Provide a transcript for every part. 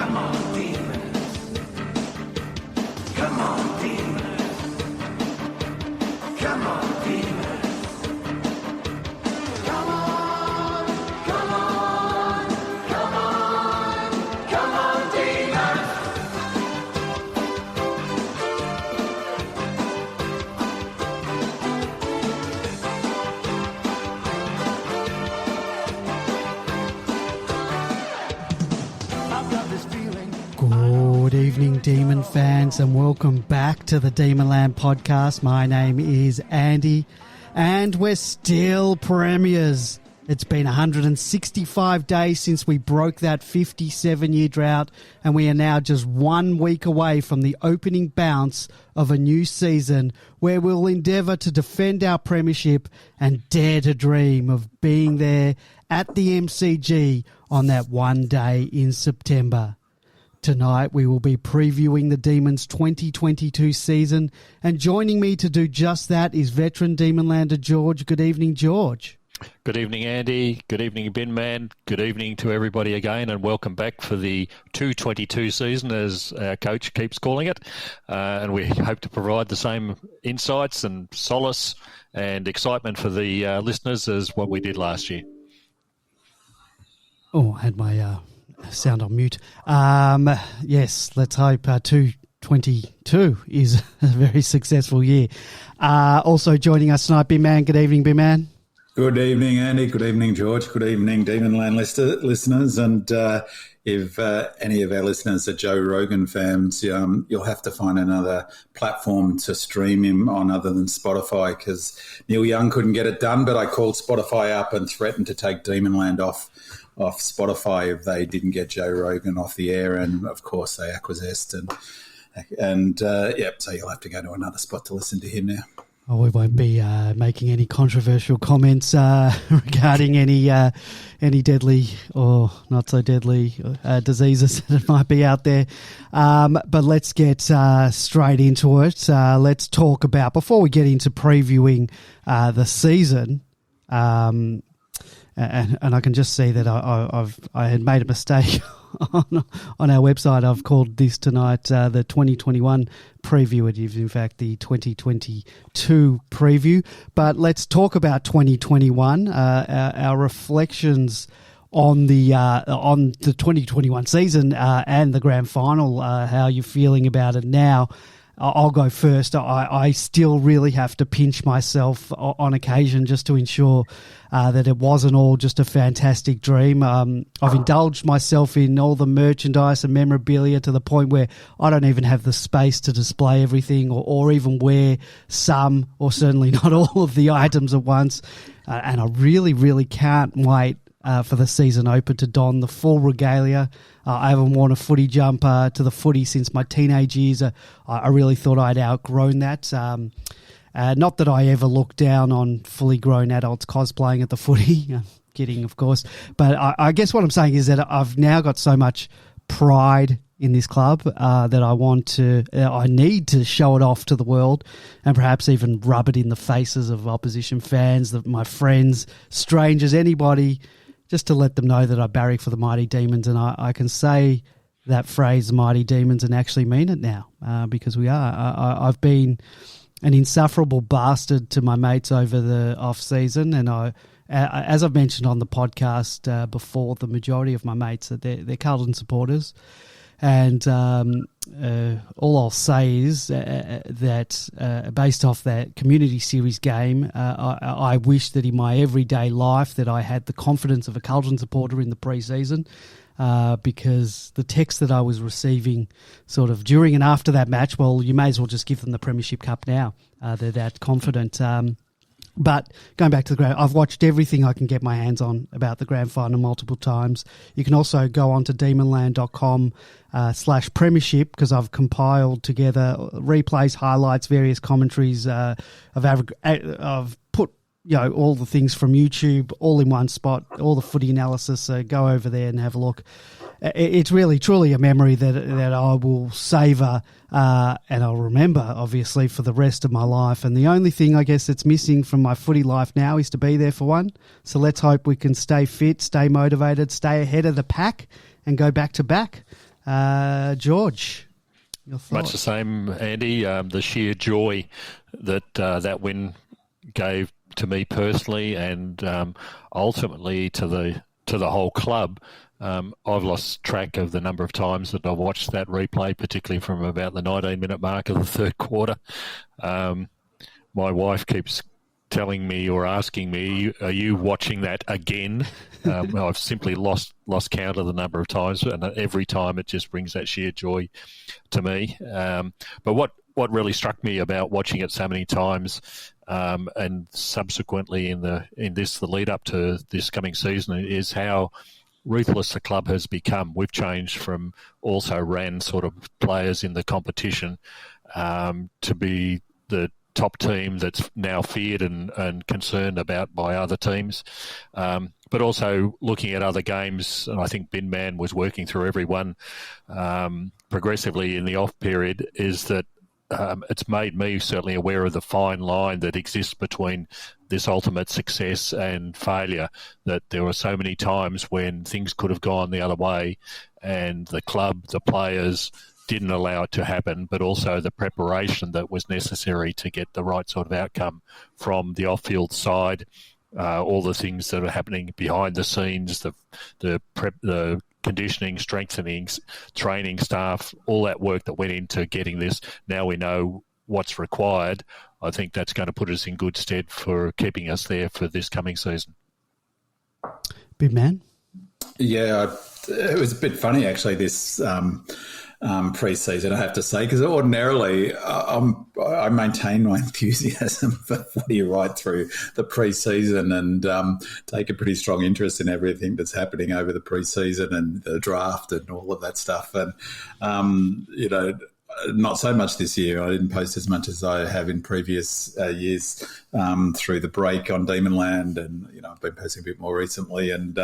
Come on, Demons. Come on, Demons. Come on, Demons. Come on, come on, come on, come on, Demons. I've got this feeling. Good evening, Demon fans, and welcome back to the Demonland podcast. My name is Andy, and we're still premiers. It's been 165 days since we broke that 57-year drought, and we are now just 1 week away from the opening bounce of a new season where we'll endeavour to defend our premiership and dare to dream of being there at the MCG on that one day in September. Tonight we will be previewing the Demons 2022 season, and joining me to do just that is veteran Demonlander George. Good evening, George. Good evening, Andy. Good evening, Bin Man. Good evening to everybody again, and welcome back for the 222 season, as our coach keeps calling it. And we hope to provide the same insights and solace and excitement for the listeners as what we did last year. Oh, I had my sound on mute. Yes, let's hope 222 is a very successful year. Also joining us tonight, B-Man. Good evening, B-Man. Good evening, Andy. Good evening, George. Good evening, Demonland listeners. And if any of our listeners are Joe Rogan fans, you'll have to find another platform to stream him on other than Spotify, because Neil Young couldn't get it done, but I called Spotify up and threatened to take Demonland off Spotify if they didn't get Joe Rogan off the air, and of course they acquiesced, and so you'll have to go to another spot to listen to him now. Oh, we won't be making any controversial comments regarding any deadly or not so deadly diseases that might be out there. But let's get straight into it. Let's talk about, before we get into previewing the season, and I can just see that I had made a mistake on our website. I've called this tonight the 2021 preview. It is in fact the 2022 preview. But let's talk about 2021. Our reflections on the 2021 season and the grand final. How you're feeling about it now? I'll go first. I still really have to pinch myself on occasion just to ensure that it wasn't all just a fantastic dream. I've indulged myself in all the merchandise and memorabilia to the point where I don't even have the space to display everything or even wear some, or certainly not all of the items at once. And I really, really can't wait for the season open to don the full regalia. I haven't worn a footy jumper to the footy since my teenage years. I really thought I'd outgrown that. Not that I ever looked down on fully grown adults cosplaying at the footy. Kidding, of course. But I guess what I'm saying is that I've now got so much pride in this club that I need to show it off to the world, and perhaps even rub it in the faces of opposition fans, my friends, strangers, anybody, just to let them know that I barrack for the Mighty Demons. And I can say that phrase, Mighty Demons, and actually mean it now, because we are. I've been an insufferable bastard to my mates over the off-season, and as I've mentioned on the podcast before, the majority of my mates, they're Carlton supporters. And all I'll say is that based off that community series game, I wish that in my everyday life that I had the confidence of a Carlton supporter in the preseason, because the text that I was receiving sort of during and after that match, well, you may as well just give them the Premiership Cup now. They're that confident. But going back to the grand, I've watched everything I can get my hands on about the grand final multiple times. You can also go on to demonland.com/premiership, because I've compiled together replays, highlights, various commentaries. I've put all the things from YouTube all in one spot, all the footy analysis. So go over there and have a look. It's really, truly a memory that I will savour and I'll remember, obviously, for the rest of my life. And the only thing, I guess, that's missing from my footy life now is to be there for one. So let's hope we can stay fit, stay motivated, stay ahead of the pack and go back to back. George, your thoughts? Much the same, Andy. The sheer joy that that win gave to me personally, and ultimately to the whole club. I've lost track of the number of times that I've watched that replay, particularly from about the 19-minute mark of the third quarter. My wife keeps telling me or asking me, "Are you watching that again?" I've simply lost count of the number of times, and every time it just brings that sheer joy to me. But what really struck me about watching it so many times, and subsequently in the lead up to this coming season, is how ruthless the club has become. We've changed from also ran sort of players in the competition to be the top team that's now feared and concerned about by other teams. But also looking at other games, and I think Bin Man was working through every one progressively in the off period, is that it's made me certainly aware of the fine line that exists between this ultimate success and failure, that there were so many times when things could have gone the other way and the club, the players didn't allow it to happen, but also the preparation that was necessary to get the right sort of outcome from the off-field side, all the things that are happening behind the scenes, the conditioning, strengthening, training staff, all that work that went into getting this. Now we know what's required. I think that's going to put us in good stead for keeping us there for this coming season. Big man? Yeah, it was a bit funny actually, this pre-season, I have to say, because ordinarily I maintain my enthusiasm for footy right through the pre-season and take a pretty strong interest in everything that's happening over the pre-season and the draft and all of that stuff. And, not so much this year. I didn't post as much as I have in previous years through the break on Demonland, and I've been posting a bit more recently. And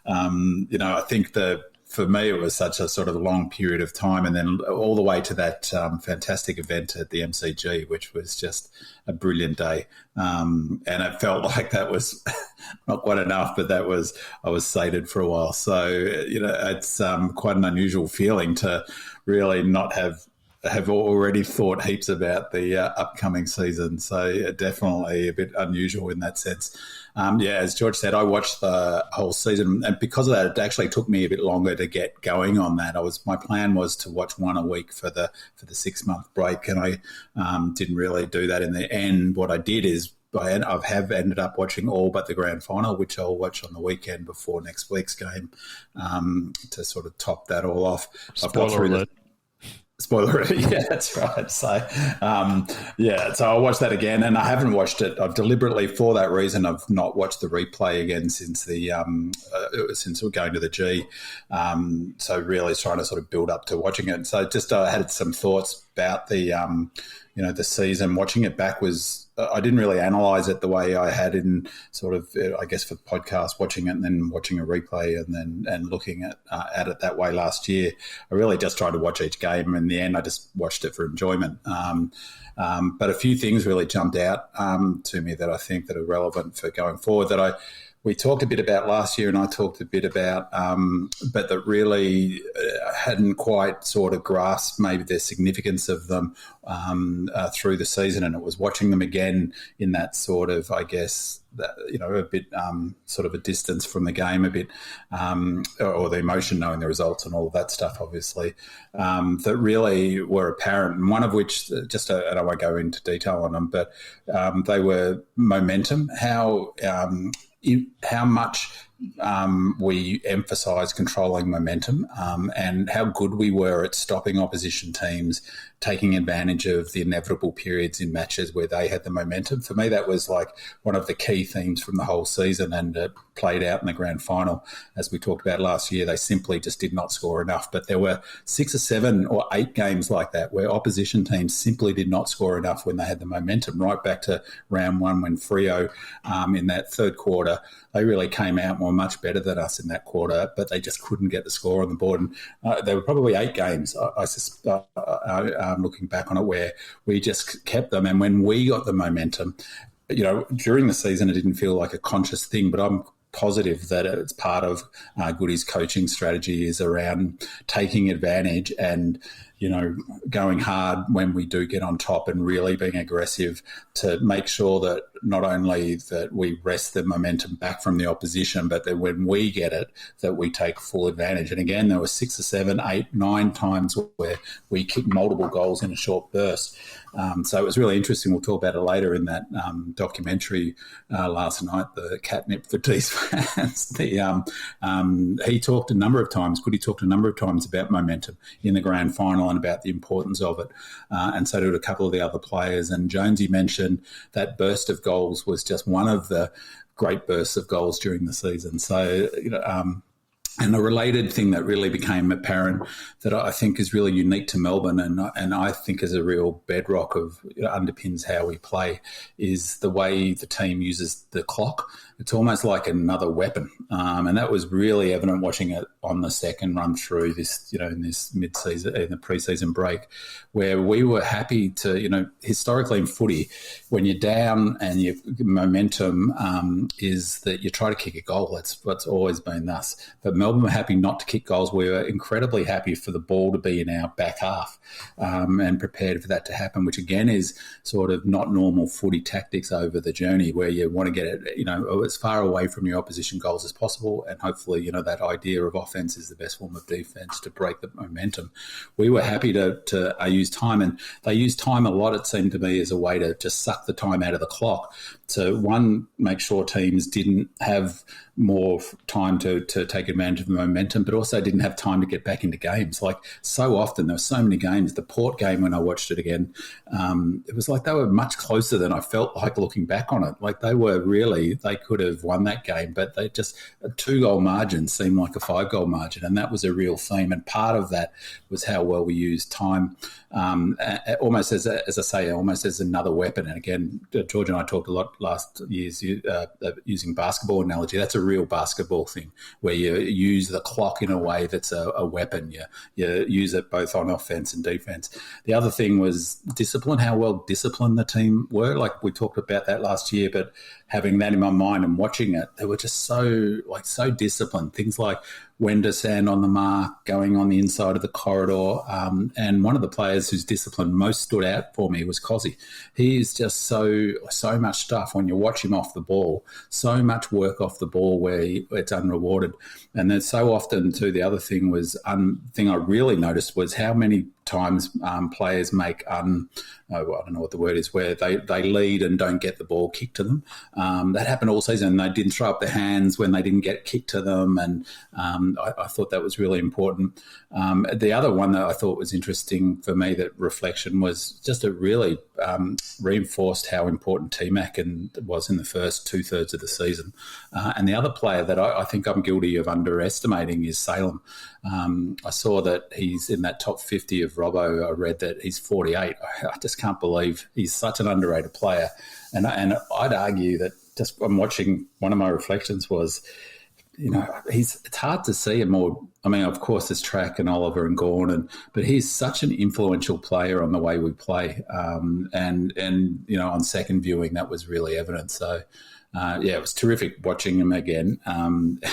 I think for me, it was such a sort of long period of time, and then all the way to that fantastic event at the MCG, which was just a brilliant day. And it felt like that was not quite enough, but I was sated for a while. So, it's quite an unusual feeling to really not have already thought heaps about the upcoming season. So definitely a bit unusual in that sense. As George said, I watched the whole season, and because of that, it actually took me a bit longer to get going on that. My plan was to watch one a week for the 6-month break, and I didn't really do that in the end. What I did is I have ended up watching all but the grand final, which I'll watch on the weekend before next week's game to sort of top that all off. Spoiler alert. Spoiler, yeah, that's right. So, so I'll watch that again, and I haven't watched it. I've deliberately, for that reason, I've not watched the replay again since we're going to the G. So really trying to sort of build up to watching it. So just I had some thoughts about the season. Watching it back I didn't really analyse it the way I had in sort of, I guess, for the podcast, watching it and then watching a replay and looking at it that way last year. I really just tried to watch each game. In the end, I just watched it for enjoyment. But a few things really jumped out to me that I think that are relevant for going forward that we talked a bit about last year, and I talked a bit about, but that really hadn't quite sort of grasped maybe the significance of them through the season. And it was watching them again in that sort of, I guess, a bit sort of a distance from the game, a bit, or the emotion, knowing the results and all of that stuff, obviously, that really were apparent. And one of which, I don't want to go into detail on them, but they were momentum, how much we emphasise controlling momentum and how good we were at stopping opposition teams taking advantage of the inevitable periods in matches where they had the momentum. For me, that was like one of the key themes from the whole season, and it played out in the grand final. As we talked about last year, they simply just did not score enough. But there were 6 or 7 or 8 games like that where opposition teams simply did not score enough when they had the momentum, right back to round 1 when Freo in that third quarter, they really came out and were much better than us in that quarter, but they just couldn't get the score on the board. And there were probably 8 games, looking back on it, where we just kept them. And when we got the momentum, during the season, it didn't feel like a conscious thing, but I'm positive that it's part of Goody's coaching strategy is around taking advantage and, going hard when we do get on top and really being aggressive to make sure that not only that we wrest the momentum back from the opposition, but that when we get it, that we take full advantage. And again, there were 6 or 7, 8, 9 times where we kicked multiple goals in a short burst. So it was really interesting. We'll talk about it later in that documentary last night, the Catnip for D's fans. He talked a number of times, Goody talked a number of times about momentum in the grand final and about the importance of it. And so did a couple of the other players. And Jonesy mentioned that burst of goals was just one of the great bursts of goals during the season. So, and a related thing that really became apparent that I think is really unique to Melbourne and I think is a real bedrock of underpins how we play is the way the team uses the clock. It's almost like another weapon. And that was really evident watching it on the second run through this, in this mid-season, in the pre-season break, where we were happy to, historically in footy, when you're down and your momentum is that you try to kick a goal. That's what's always been thus. But Melbourne were happy not to kick goals. We were incredibly happy for the ball to be in our back half and prepared for that to happen, which again is sort of not normal footy tactics over the journey where you want to get it, as far away from your opposition goals as possible. And hopefully, that idea of offense is the best form of defense to break the momentum. We were happy to use time, and they used time a lot, it seemed to me, as a way to just suck the time out of the clock to, one, make sure teams didn't have more time to take advantage of the momentum, but also didn't have time to get back into games. Like so often, there were so many games. The Port game, when I watched it again, it was like they were much closer than I felt like looking back on it. Like they could have won that game, but they just, a 2-goal margin seemed like a 5-goal margin, and that was a real theme. And part of that was how well we used time, almost as another weapon. And again, George and I talked a lot last year's using basketball analogy. That's a real basketball thing where you use the clock in a way that's a weapon. You use it both on offense and defense. The other thing was discipline, how well disciplined the team were. Like we talked about that last year, but having that in my mind and watching it, they were just so disciplined. Things like when to stand on the mark, going on the inside of the corridor. And one of the players whose discipline most stood out for me was Cozzy. He is just so much stuff when you watch him off the ball, so much work off the ball where it's unrewarded. And then so often too, the other thing thing I really noticed was how many times players make I don't know what the word is, where they lead and don't get the ball kicked to them. That happened all season. They didn't throw up their hands when they didn't get kicked to them, and I thought that was really important. The other one that I thought was interesting for me, that reflection, was just it really reinforced how important T-Mac was in the first 2/3 of the season. And the other player that I think I'm guilty of underestimating is Salem. I saw that he's in that top 50 of Robbo. I read that he's 48. I just can't believe he's such an underrated player. And I'd argue that just from watching, one of my reflections was, it's hard to see a more, of course there's Track and Oliver and Gordon, but he's such an influential player on the way we play. And on second viewing, that was really evident. So, it was terrific watching him again. And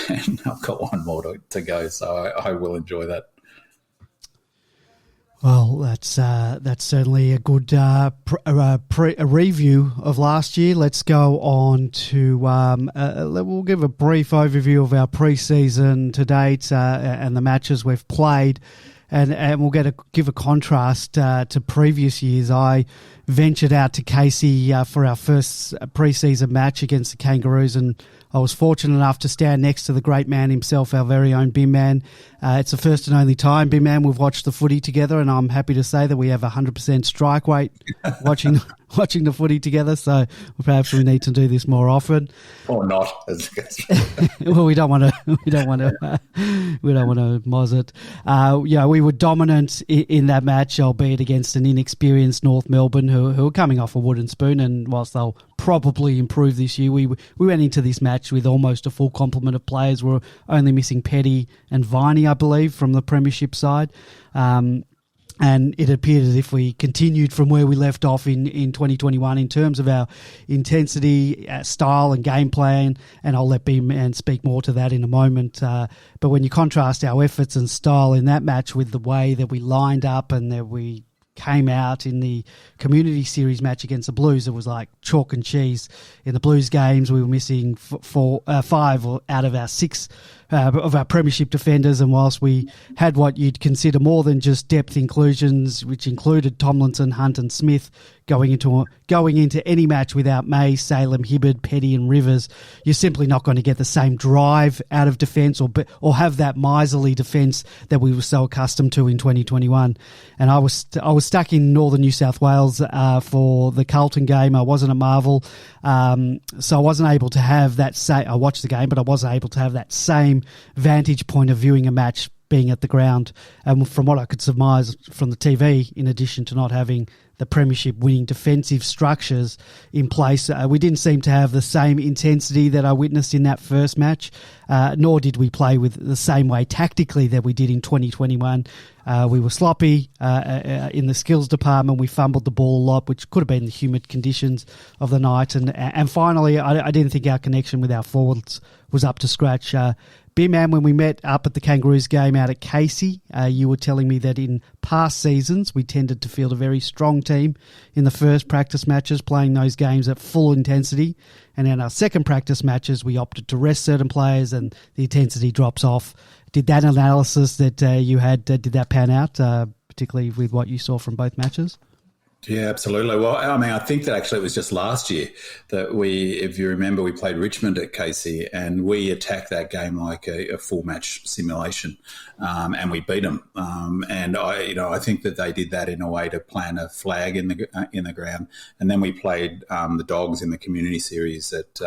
I've got one more to go, so I will enjoy that. Well, that's certainly a good review of last year. Let's go on to we'll give a brief overview of our pre-season to date and the matches we've played, and we'll give a contrast to previous years. I ventured out to Casey for our first pre-season match against the Kangaroos, and I was fortunate enough to stand next to the great man himself, our very own Bin Man. It's the first and only time, Bin Man, we've watched the footy together, and I'm happy to say that we have 100% strike rate watching the footy together. So perhaps we need to do this more often, or not. Well, we don't want to moz it. We were dominant in that match, albeit against an inexperienced North Melbourne who are coming off a wooden spoon. And whilst they'll probably improve this year, we went into this match with almost a full complement of players. We're only missing Petty and Viney, I believe, from the premiership side. And it appeared as if we continued from where we left off in 2021 in terms of our intensity, style and game plan, and I'll let B-Man speak more to that in a moment. But when you contrast our efforts and style in that match with the way that we lined up and that we came out in the community series match against the Blues, it was like chalk and cheese. In the Blues games, we were missing 5 out of our 6 of our premiership defenders, and whilst we had what you'd consider more than just depth inclusions, which included Tomlinson, Hunt and Smith, going into any match without May, Salem, Hibberd, Petty and Rivers, you're simply not going to get the same drive out of defence or have that miserly defence that we were so accustomed to in 2021. And I was stuck in northern New South Wales for the Carlton game. I wasn't at Marvel, so I wasn't able to have that I watched the game, but I wasn't able to have that same vantage point of viewing a match being at the ground. And from what I could surmise from the TV, in addition to not having the premiership winning defensive structures in place, we didn't seem to have the same intensity that I witnessed in that first match, nor did we play with the same way tactically that we did in 2021. We were sloppy in the skills department. We fumbled the ball a lot, which could have been the humid conditions of the night. And finally, I didn't think our connection with our forwards was up to scratch. B-Man, when we met up at the Kangaroos game out at Casey, you were telling me that in past seasons we tended to field a very strong team in the first practice matches, playing those games at full intensity. And in our second practice matches, we opted to rest certain players and the intensity drops off. Did that analysis that you had, did that pan out, particularly with what you saw from both matches? Yeah, absolutely. Well, I mean, I think that actually it was just last year that if you remember, we played Richmond at Casey and we attacked that game like a full match simulation, and we beat them. And I think that they did that in a way to plant a flag in the ground. And then we played the Dogs in the community series at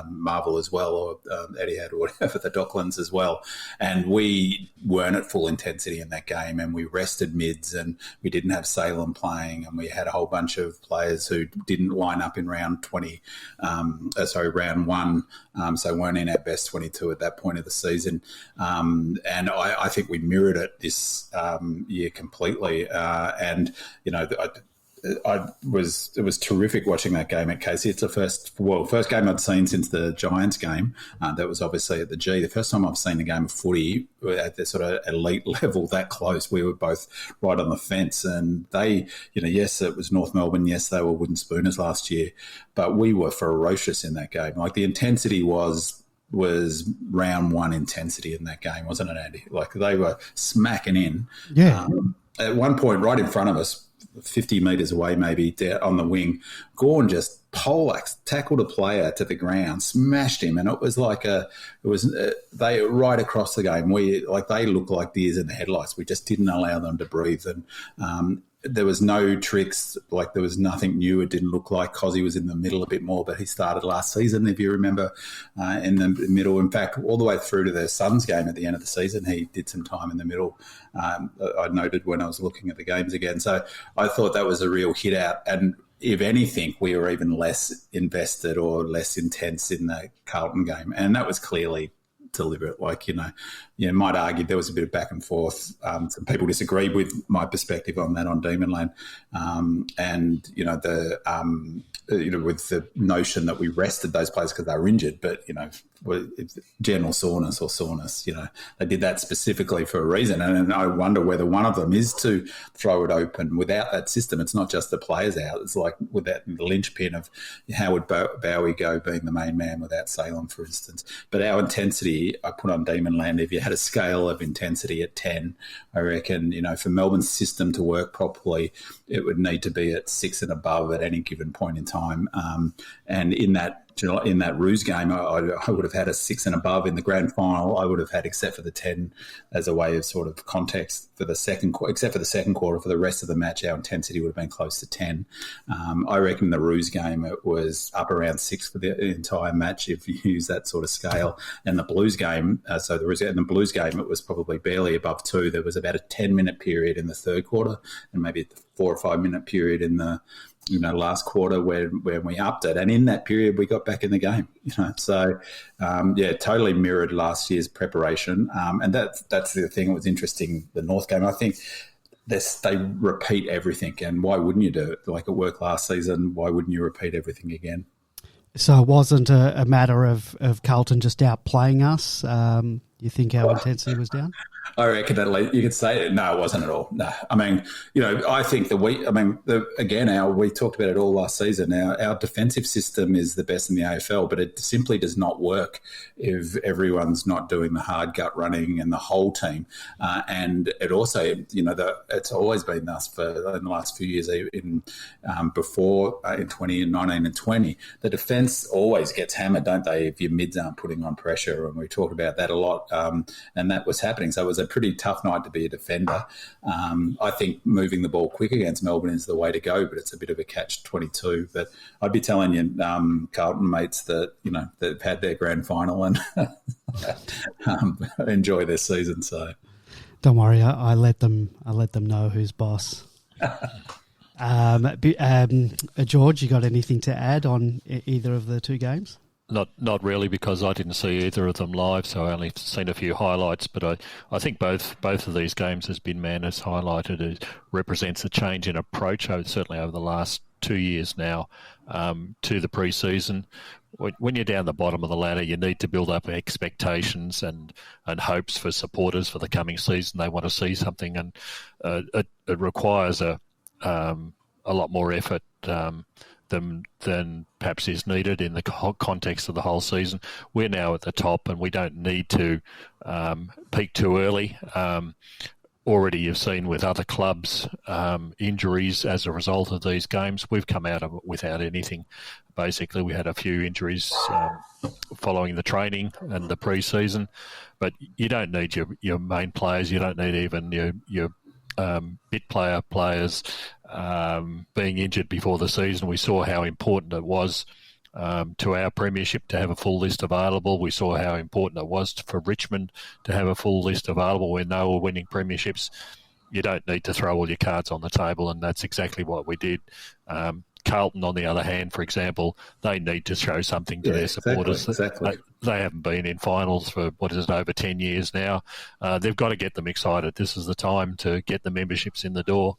Marvel as well, or Etihad or whatever, the Docklands as well. And we weren't at full intensity in that game, and we rested mids, and we didn't have Salem playing, and we had a whole bunch of players who didn't line up in round one, so weren't in our best 22 at that point of the season. And I think we mirrored it this year completely. And, it was terrific watching that game at Casey. It's the first game I'd seen since the Giants game. That was obviously at the G. The first time I've seen a game of footy at the sort of elite level that close. We were both right on the fence, and they, yes, it was North Melbourne. Yes, they were wooden spooners last year, but we were ferocious in that game. Like the intensity was round one intensity in that game, wasn't it, Andy? Like they were smacking in. Yeah. At one point, right in front of us, 50 metres away maybe, on the wing, Gawn just poleaxed, tackled a player to the ground, smashed him, and it was like they right across the game. They looked like deers in the headlights. We just didn't allow them to breathe, and there was no tricks, like there was nothing new. It didn't look like Cozzy was in the middle a bit more, but he started last season, if you remember, in the middle. In fact, all the way through to the Suns game at the end of the season, he did some time in the middle. I noted when I was looking at the games again. So I thought that was a real hit out. And if anything, we were even less invested or less intense in the Carlton game. And that was clearly deliberate. You might argue there was a bit of back and forth. Some people disagreed with my perspective on that on Demonland, with the notion that we rested those players because they were injured, but general soreness. They did that specifically for a reason, and I wonder whether one of them is to throw it open. Without that system, it's not just the players out. It's like without the linchpin of how would Bowie go being the main man without Salem, for instance. But our intensity, I put on Demonland, if you had a scale of intensity at 10, I reckon, for Melbourne's system to work properly, it would need to be at 6 and above at any given point in time. And in that Roos game, I would have had a 6 and above. In the grand final, I would have had, except for the 10 as a way of sort of context for the second quarter, except for the second quarter, for the rest of the match, our intensity would have been close to 10. I reckon the Roos game, it was up around 6 for the entire match, if you use that sort of scale. And the Blues game, it was probably barely above 2. There was about a 10-minute period in the third quarter and maybe a 4 or 5 minute period in the last quarter where we upped it, and in that period we got back in the game. So totally mirrored last year's preparation, and that's the thing that was interesting. The North game, I think, they repeat everything. And why wouldn't you do it? Like it worked last season. Why wouldn't you repeat everything again? So it wasn't a matter of Carlton just outplaying us. You think our intensity was down? I reckon at least you could say it. No, it wasn't at all. No, I mean, I think we talked about it all last season. Our defensive system is the best in the AFL, but it simply does not work if everyone's not doing the hard gut running and the whole team. And it also, it's always been thus in the last few years. Before in 2019 and 20, the defence always gets hammered, don't they? If your mids aren't putting on pressure, and we talk about that a lot. And that was happening. So it was a pretty tough night to be a defender. I think moving the ball quick against Melbourne is the way to go, but it's a bit of a catch-22. But I'd be telling you, Carlton mates, that they've had their grand final and enjoy their season. So don't worry, I let them know who's boss. George, you got anything to add on either of the two games? Not really, because I didn't see either of them live, so I only seen a few highlights. But I think both of these games, as Bin Man has highlighted, it represents a change in approach, certainly over the last 2 years now, to the preseason. When you're down the bottom of the ladder, you need to build up expectations and hopes for supporters for the coming season. They want to see something, and it requires a lot more effort than perhaps is needed in the context of the whole season. We're now at the top, and we don't need to peak too early. Already you've seen with other clubs injuries as a result of these games. We've come out of it without anything. Basically, we had a few injuries following the training and the pre-season, but you don't need your main players. You don't need even your bit players being injured before the season. We saw how important it was to our premiership to have a full list available. We saw how important it was for Richmond to have a full list available when they were winning premierships. You don't need to throw all your cards on the table, and that's exactly what we did. Carlton, on the other hand, for example, they need to show something to their supporters. Exactly. They haven't been in finals for, over 10 years now. They've got to get them excited. This is the time to get the memberships in the door.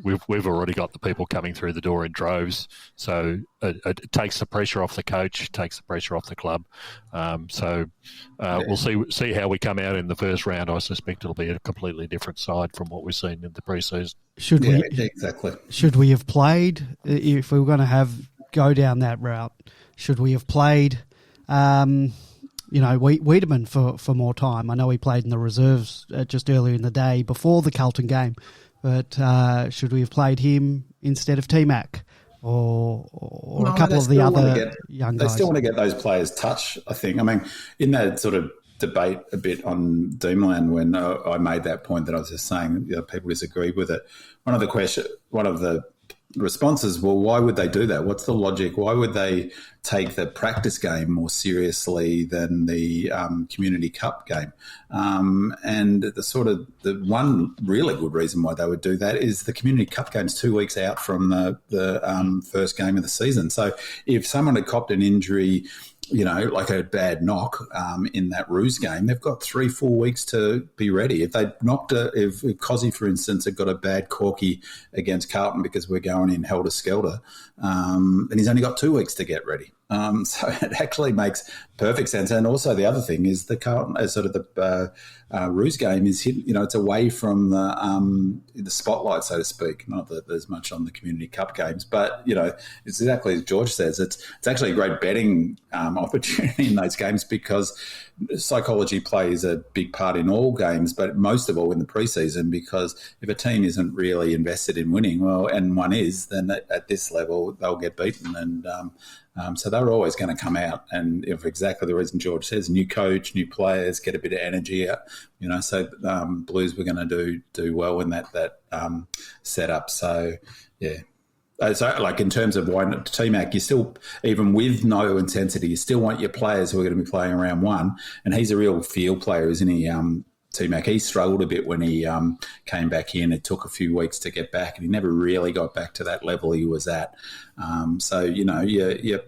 We've already got the people coming through the door in droves, so it takes the pressure off the coach, takes the pressure off the club. We'll see how we come out in the first round. I suspect it'll be a completely different side from what we've seen in the pre-season. Should we have played, if we were going to go down that route? Should we have played? Wiedemann for more time. I know he played in the reserves just earlier in the day before the Carlton game. But should we have played him instead of T-Mac or a couple of the other young guys? They still want to get those players touch, I think. I mean, in that sort of debate a bit on Doomland, when I made that point that I was just saying, people disagreed with it. One of the responses, well, why would they do that? What's the logic? Why would they take the practice game more seriously than the Community Cup game? And the one really good reason why they would do that is the Community Cup game's 2 weeks out from the first game of the season. So if someone had copped an injury, like a bad knock in that Roos game, they've got 3-4 weeks to be ready. If if Cozzy, for instance, had got a bad corky against Carlton because we're going in helter-skelter, then he's only got 2 weeks to get ready. So it actually makes perfect sense. And also the other thing is the Carlton, the Roos game is it's away from the spotlight, so to speak. Not that there's much on the Community Cup games, but it's exactly as George says. It's actually a great betting opportunity in those games because psychology plays a big part in all games, but most of all in the preseason, because if a team isn't really invested in winning, and one is, then at this level they'll get beaten. And so they're always going to come out, and for exactly the reason George says, new coach, new players, get a bit of energy out. So Blues were going to do well in that setup. So yeah. So, like in terms of why not T-Mac, you still, even with no intensity, you still want your players who are going to be playing around one. And he's a real field player, isn't he? T-Mac, he struggled a bit when he came back in. It took a few weeks to get back, and he never really got back to that level he was at. So, your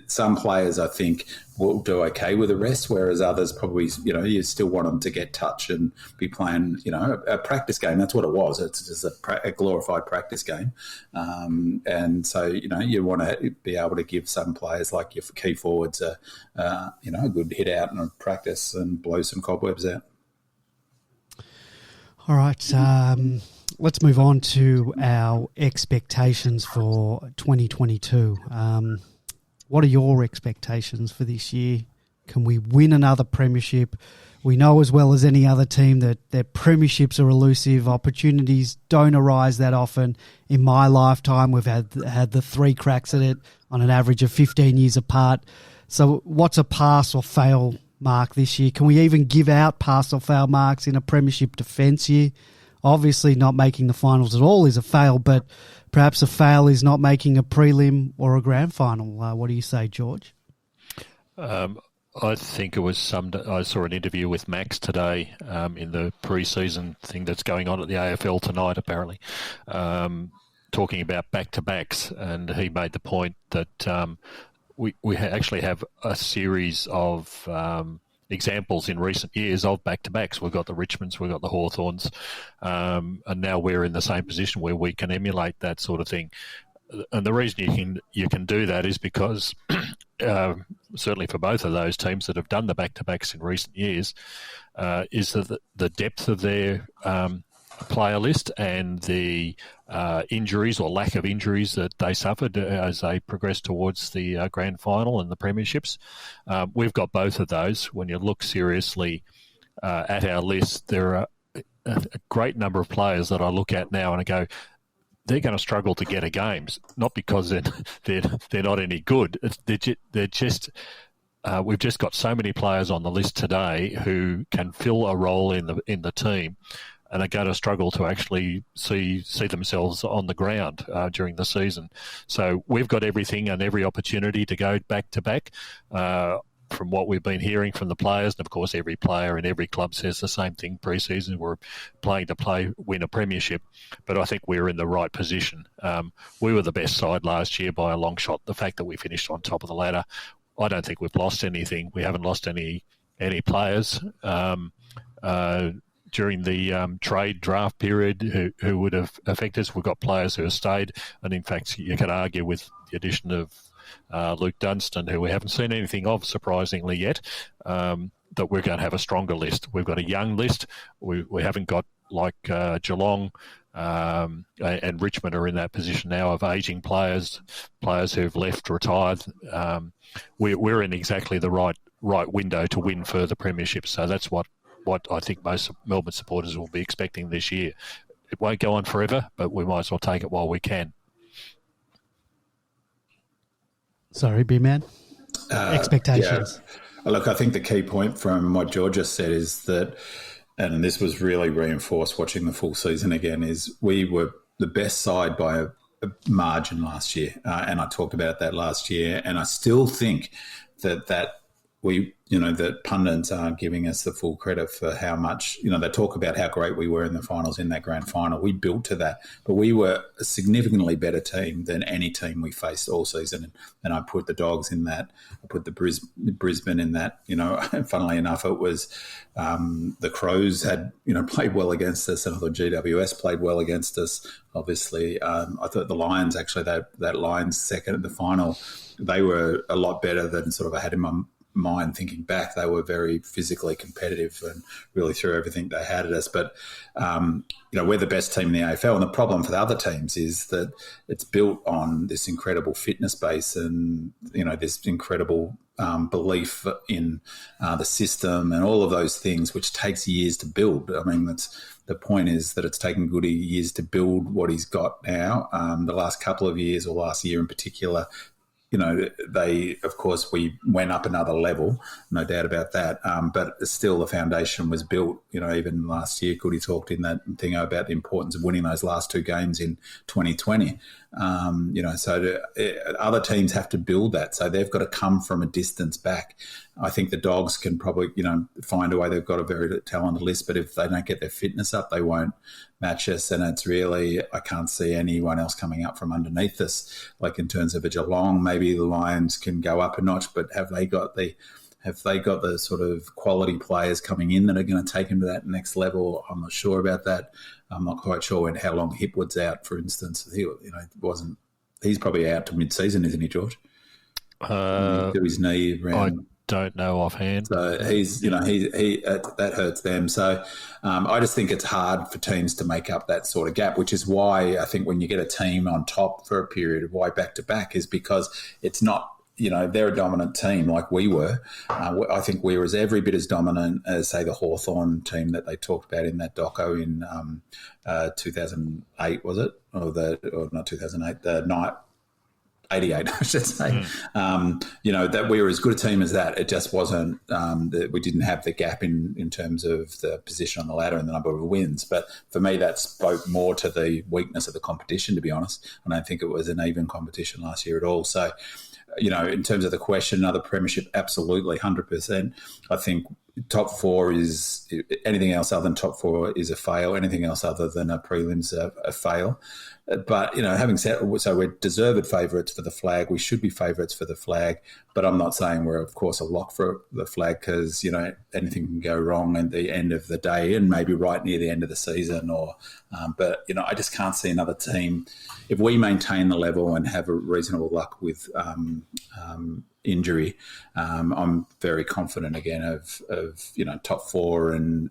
some players, I think, will do okay with a rest, whereas others probably, you still want them to get touch and be playing, a practice game. That's what it was. It's just a glorified practice game. And so, you want to be able to give some players like your key forwards a good hit out and a practice and blow some cobwebs out. All right. Let's move on to our expectations for 2022. What are your expectations for this year? Can we win another premiership? We know as well as any other team that premierships are elusive. Opportunities don't arise that often. In my lifetime, we've had the 3 cracks at it on an average of 15 years apart. So what's a pass or fail mark this year? Can we even give out pass or fail marks in a premiership defence year? Obviously not making the finals at all is a fail, but perhaps a fail is not making a prelim or a grand final. What do you say, George? I think it was I saw an interview with Max today in the preseason thing that's going on at the AFL tonight, apparently, talking about back-to-backs, and he made the point that we actually have a series of examples in recent years of back-to-backs. We've got the Richmonds, we've got the Hawthorns, and now we're in the same position where we can emulate that sort of thing. And the reason you can do that is because certainly for both of those teams that have done the back-to-backs in recent years, is that the depth of their player list and the injuries or lack of injuries that they suffered as they progressed towards the grand final and the premierships. We've got both of those. When you look seriously at our list, there are a great number of players that I look at now and I go, they're going to struggle to get a games, not because they're not any good. They're just we've just got so many players on the list today who can fill a role in the team, and are going to struggle to actually see themselves on the ground during the season. So we've got everything and every opportunity to go back to back. From what we've been hearing from the players, and of course every player in every club says the same thing pre-season, we're playing to win a premiership, but I think we're in the right position. We were the best side last year by a long shot. The fact that we finished on top of the ladder, I don't think we've lost anything. We haven't lost any players during the trade draft period who would have affected us. We've got players who have stayed, and in fact you could argue with the addition of Luke Dunstan, who we haven't seen anything of, surprisingly, yet, that we're going to have a stronger list. We've got a young list. We haven't got, like Geelong and Richmond are in that position now of ageing players who've left, retired. We're in exactly the right window to win further premierships. So that's what I think most Melbourne supporters will be expecting this year. It won't go on forever, but we might as well take it while we can. Sorry, B-Man. Expectations. Yeah. Look, I think the key point from what George just said is that, and this was really reinforced watching the full season again, is we were the best side by a margin last year. And I talked about that last year. And I still think that pundits aren't giving us the full credit for how much, they talk about how great we were in the finals, in that grand final. We built to that, but we were a significantly better team than any team we faced all season. And I put the Dogs in that. I put the Brisbane in that. Funnily enough, it was the Crows had, played well against us, and I thought GWS played well against us. Obviously, I thought the Lions, actually, that Lions second at the final, they were a lot better than sort of I had in my mind thinking back. They were very physically competitive and really threw everything they had at us. But, we're the best team in the AFL. And the problem for the other teams is that it's built on this incredible fitness base and, this incredible belief in the system and all of those things, which takes years to build. I mean, the point is that it's taken Goody years to build what he's got now. The last couple of years, or last year in particular, we went up another level, no doubt about that. But still the foundation was built, even last year, Goody talked in that thing about the importance of winning those last 2 games in 2020. So other teams have to build that. So they've got to come from a distance back. I think the Dogs can probably, find a way. They've got a very talented list, but if they don't get their fitness up, they won't match us, and it's really, I can't see anyone else coming up from underneath us. Like in terms of a Geelong, maybe the Lions can go up a notch, but have they got the sort of quality players coming in that are going to take them to that next level? I'm not sure about that. I'm not quite sure how long Hipwood's out, for instance. He's probably out to mid-season, isn't he, George? To his knee around. I don't know offhand. So he's, he that hurts them. So I just think it's hard for teams to make up that sort of gap, which is why I think when you get a team on top for a period of why back-to-back is because it's not, they're a dominant team like we were. I think we were every bit as dominant as, say, the Hawthorn team that they talked about in that doco in 2008, was it? Or not 2008, the night. 88, I should say. That we were as good a team as that. It just wasn't that we didn't have the gap in terms of the position on the ladder and the number of wins. But for me, that spoke more to the weakness of the competition, to be honest. I don't think it was an even competition last year at all. So, in terms of the question, another premiership, absolutely, 100%. I think top four is anything else other than top four is a fail. Anything else other than a prelims a fail. But, having said, so we're deserved favourites for the flag. We should be favourites for the flag. But I'm not saying we're, of course, a lock for the flag because, anything can go wrong at the end of the day and maybe right near the end of the season. But I just can't see another team. If we maintain the level and have a reasonable luck with injury, I'm very confident again of top four and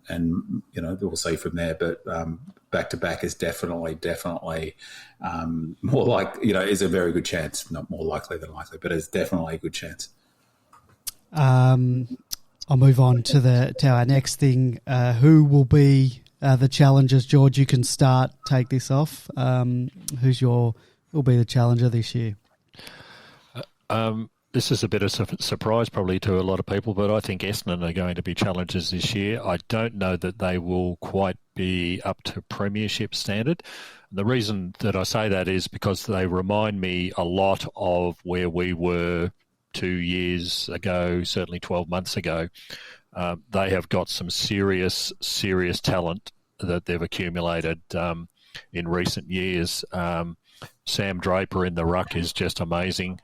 we'll see from there. But back to back is definitely more like is a very good chance. Not more likely than likely, but it's definitely a good chance. I'll move on to our next thing. Who will be the challengers? George, you can take this off. Who will be the challenger this year? This is a bit of a surprise probably to a lot of people, but I think Essendon are going to be challengers this year. I don't know that they will quite be up to premiership standard. The reason that I say that is because they remind me a lot of where we were 2 years ago, certainly 12 months ago. They have got some serious talent that they've accumulated in recent years. Sam Draper in the ruck is just amazing.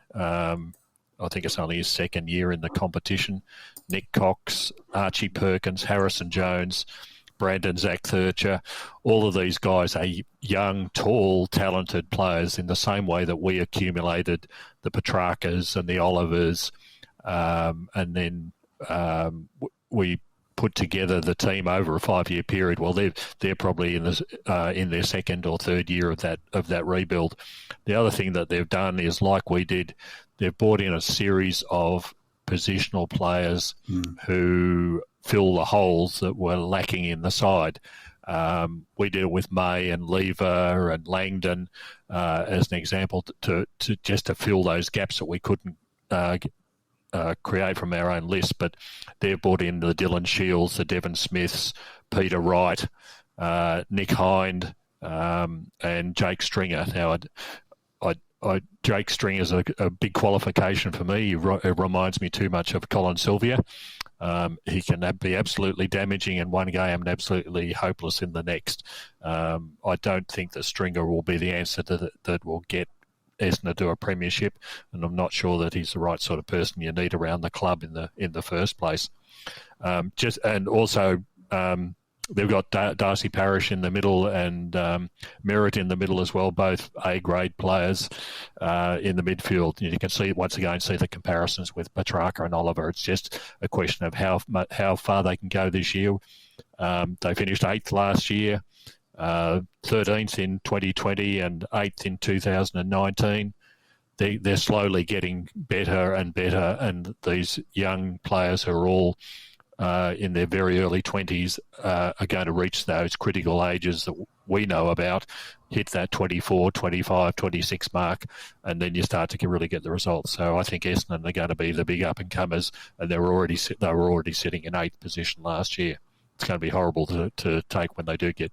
I think it's only his second year in the competition. Nick Cox, Archie Perkins, Harrison Jones, Brandon Zach Thurcher, all of these guys are young, tall, talented players in the same way that we accumulated the Petrarcas and the Olivers, and then we put together the team over a 5-year period. Well, they're probably in their second or third year of that rebuild. The other thing that they've done is, like we did, they've brought in a series of positional players who fill the holes that were lacking in the side. We did it with May and Lever and Langdon as an example to fill those gaps that we couldn't create from our own list. But they've brought in the Dylan Shields, the Devon Smiths, Peter Wright, Nick Hind, and Jake Stringer. Now, Jake Stringer is a big qualification for me. It reminds me too much of Colin Sylvia. He can be absolutely damaging in one game and absolutely hopeless in the next. I don't think that Stringer will be the answer that will get Essendon to a premiership, and I'm not sure that he's the right sort of person you need around the club in the first place. They've got Darcy Parish in the middle and Merritt in the middle as well, both A-grade players in the midfield. You can see the comparisons with Petrarca and Oliver. It's just a question of how far they can go this year. They finished 8th last year, 13th in 2020 and 8th in 2019. They're slowly getting better and better, and these young players who are all in their very early 20s are going to reach those critical ages that we know about, hit that 24, 25, 26 mark, and then you start to really get the results. So I think Essendon are going to be the big up-and-comers, and they were already sitting in 8th position last year. It's going to be horrible to take when they do get,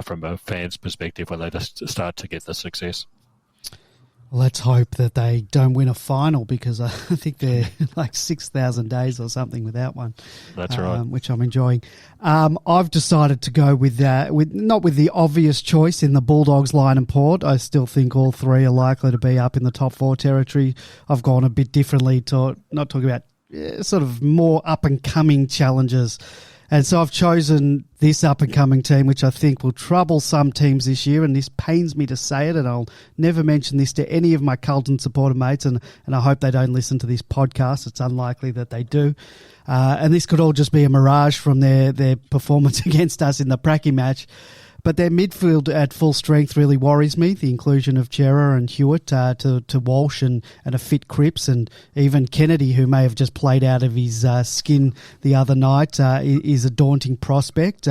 from a fan's perspective, when they just start to get the success. Let's hope that they don't win a final, because I think they're like 6,000 days or something without one. That's right. Which I'm enjoying. I've decided to go with not with the obvious choice in the Bulldogs, Lion and Port. I still think all three are likely to be up in the top four territory. I've gone a bit differently to not talking about sort of more up-and-coming challenges. And so I've chosen this up-and-coming team, which I think will trouble some teams this year, and this pains me to say it, and I'll never mention this to any of my Carlton supporter mates, and I hope they don't listen to this podcast. It's unlikely that they do. And this could all just be a mirage from their performance against us in the Pracky match. But their midfield at full strength really worries me. The inclusion of Chera and Hewitt to Walsh and a fit Cripps, and even Kennedy, who may have just played out of his skin the other night, is a daunting prospect.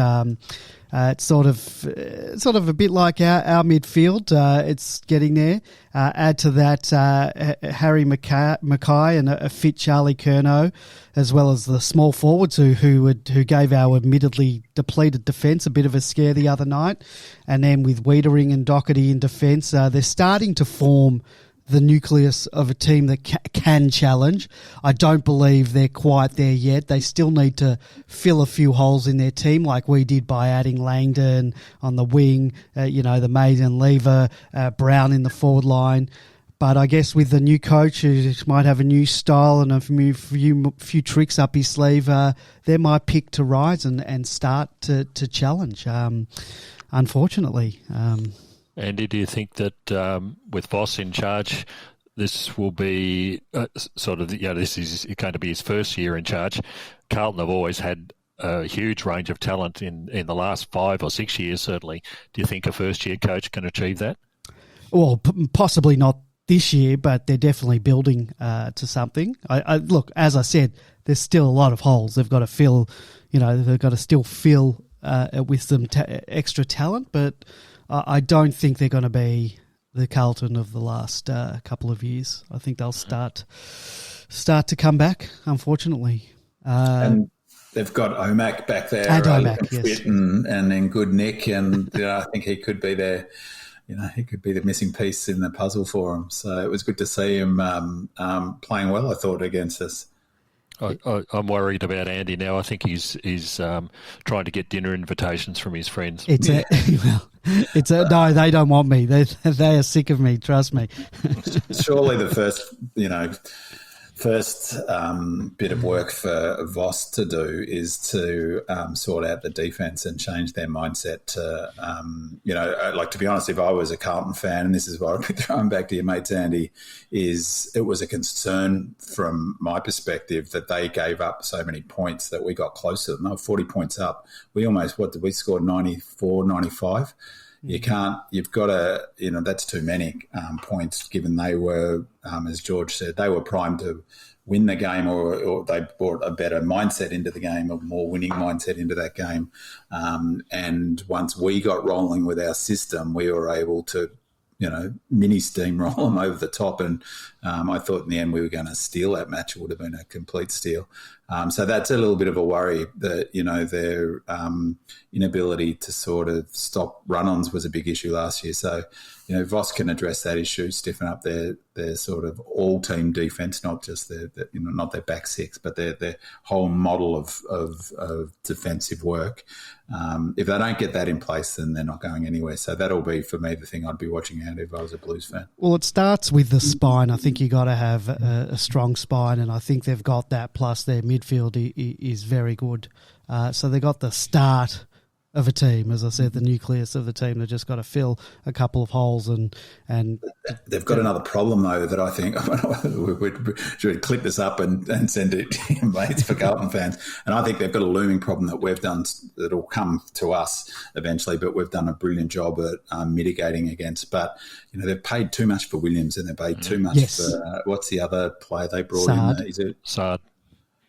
It's sort of a bit like our midfield. It's getting there. Add to that Harry Mackay and a fit Charlie Curnow, as well as the small forwards who gave our admittedly depleted defence a bit of a scare the other night. And then with Wiedering and Doherty in defence, they're starting to form the nucleus of a team that can challenge. I don't believe they're quite there yet. They still need to fill a few holes in their team, like we did by adding Langdon on the wing, the Maiden Lever, Brown in the forward line. But I guess with the new coach, who might have a new style and a few tricks up his sleeve, they're my pick to rise and start to challenge, unfortunately. Andy, do you think that with Voss in charge, this will be this is going to be his first year in charge? Carlton have always had a huge range of talent in the last 5 or 6 years, certainly. Do you think a first-year coach can achieve that? Well, possibly not this year, but they're definitely building to something. Look, as I said, there's still a lot of holes they've got to fill. They've got to still fill with some extra talent, but I don't think they're going to be the Carlton of the last couple of years. I think they'll start to come back, unfortunately. And they've got Omac back there, and Omac, yes. and then good Nick, and I think he could be there. He could be the missing piece in the puzzle for him. So it was good to see him playing well, I thought, against us. I'm worried about Andy now. I think he's trying to get dinner invitations from his friends. No, they don't want me. They are sick of me. Trust me. Surely the first bit of work for Voss to do is to sort out the defence and change their mindset to, to be honest, if I was a Carlton fan, and this is why I'd be throwing back to your mates, Andy, it was a concern from my perspective that they gave up so many points that we got close to them. They were 40 points up. We almost, what did we score, 94, 95? You've got to, that's too many points, given they were, as George said, they were primed to win the game, or they brought a better mindset into the game, a more winning mindset into that game. And once we got rolling with our system, we were able to, mini steamroll them over the top. And I thought in the end we were going to steal that match. It would have been a complete steal. So that's a little bit of a worry that, their inability to sort of stop run-ons was a big issue last year. So, Voss can address that issue, stiffen up their sort of all-team defence, not just not their back six, but their whole model of defensive work. If they don't get that in place, then they're not going anywhere. So that'll be, for me, the thing I'd be watching out if I was a Blues fan. Well, it starts with the spine. I think you got to have a strong spine, and I think they've got that, plus their midfield is very good. So they got the start of a team, as I said, the nucleus of the team. They've just got to fill a couple of holes, and they've got another problem though that I think we should clip this up and send it to your mates for Carlton fans. And I think they've got a looming problem that we've done that'll come to us eventually, but we've done a brilliant job at mitigating against. But they've paid too much for Williams, and they've paid too much for what's the other player they brought in? Is it Sard?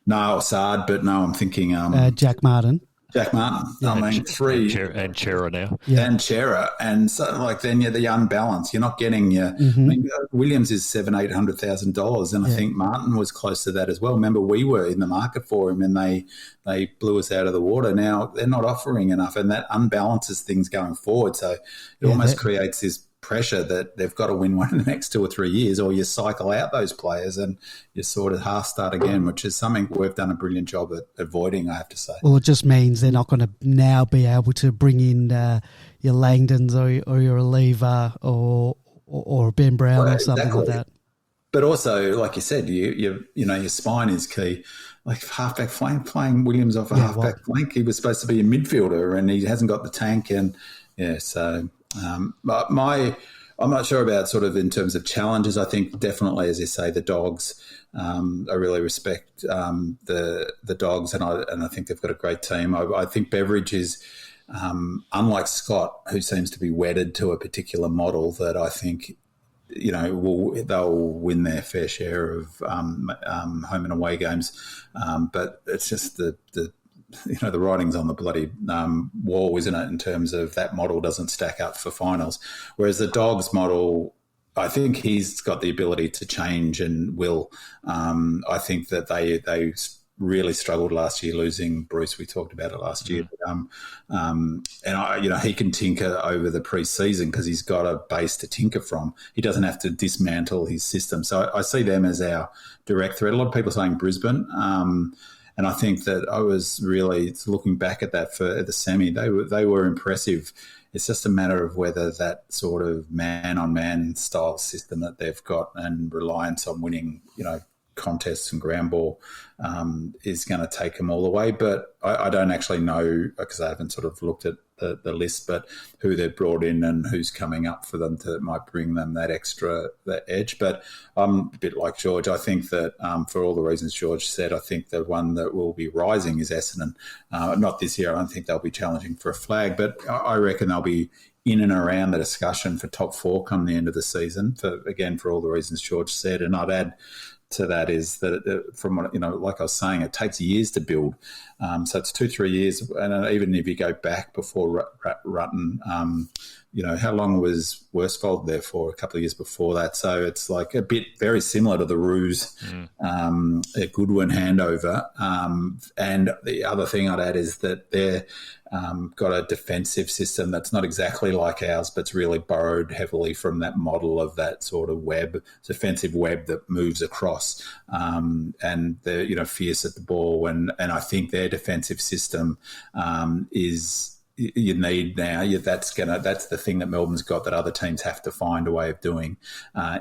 No, Sard, but no, I'm thinking Jack Martin. Jack Martin. Yeah. I mean, three. And Chera now. Yeah. And Chera. And so, then you're the unbalance. You're not getting your... Mm-hmm. I mean, Williams is $700,000-$800,000, and I think Martin was close to that as well. Remember, we were in the market for him, and they blew us out of the water. Now, they're not offering enough, and that unbalances things going forward. So it almost creates this pressure that they've got to win one in the next 2 or 3 years, or you cycle out those players and you sort of half start again, which is something we've done a brilliant job at avoiding, I have to say. Well, it just means they're not going to now be able to bring in your Langdons or your Oliva or Ben Brown or something like that. But also, like you said, you know your spine is key. Like halfback flank, playing Williams off a halfback flank, he was supposed to be a midfielder, and he hasn't got the tank. And so but I'm not sure about sort of in terms of challenges. I think definitely, as you say, the Dogs. I really respect the Dogs, and I think they've got a great team. I think Beveridge is. Unlike Scott, who seems to be wedded to a particular model, that I think, you know, they'll win their fair share of home and away games. But it's just the writing's on the bloody wall, isn't it? In terms of that model doesn't stack up for finals, whereas the Dogs model, I think he's got the ability to change and will. I think that they really struggled last year, losing Bruce. We talked about it last year. And he can tinker over the pre-season because he's got a base to tinker from. He doesn't have to dismantle his system. So I see them as our direct threat. A lot of people saying Brisbane. And I think that I was really looking back at that for the semi. They were impressive. It's just a matter of whether that sort of man-on-man style system that they've got and reliance on winning, contests and ground ball is going to take them all the way. But I don't actually know, because I haven't sort of looked at the list, but who they've brought in and who's coming up for them that might bring them that edge. But I'm a bit like George. I think that for all the reasons George said, I think the one that will be rising is Essendon. Not this year. I don't think they'll be challenging for a flag, but I reckon they'll be in and around the discussion for top 4 come the end of the season, for all the reasons George said. And I'd add to that is that from what, like I was saying, it takes years to build. So it's 2-3 years. And even if you go back before Rutten, how long was Worsfold there for? A couple of years before that. So it's like a bit very similar to the Roos a Goodwin handover. And the other thing I'd add is that they're got a defensive system that's not exactly like ours, but it's really borrowed heavily from that model of that sort of defensive web that moves across. And they're, fierce at the ball. And I think their defensive system is... You need now. That's the thing that Melbourne's got that other teams have to find a way of doing.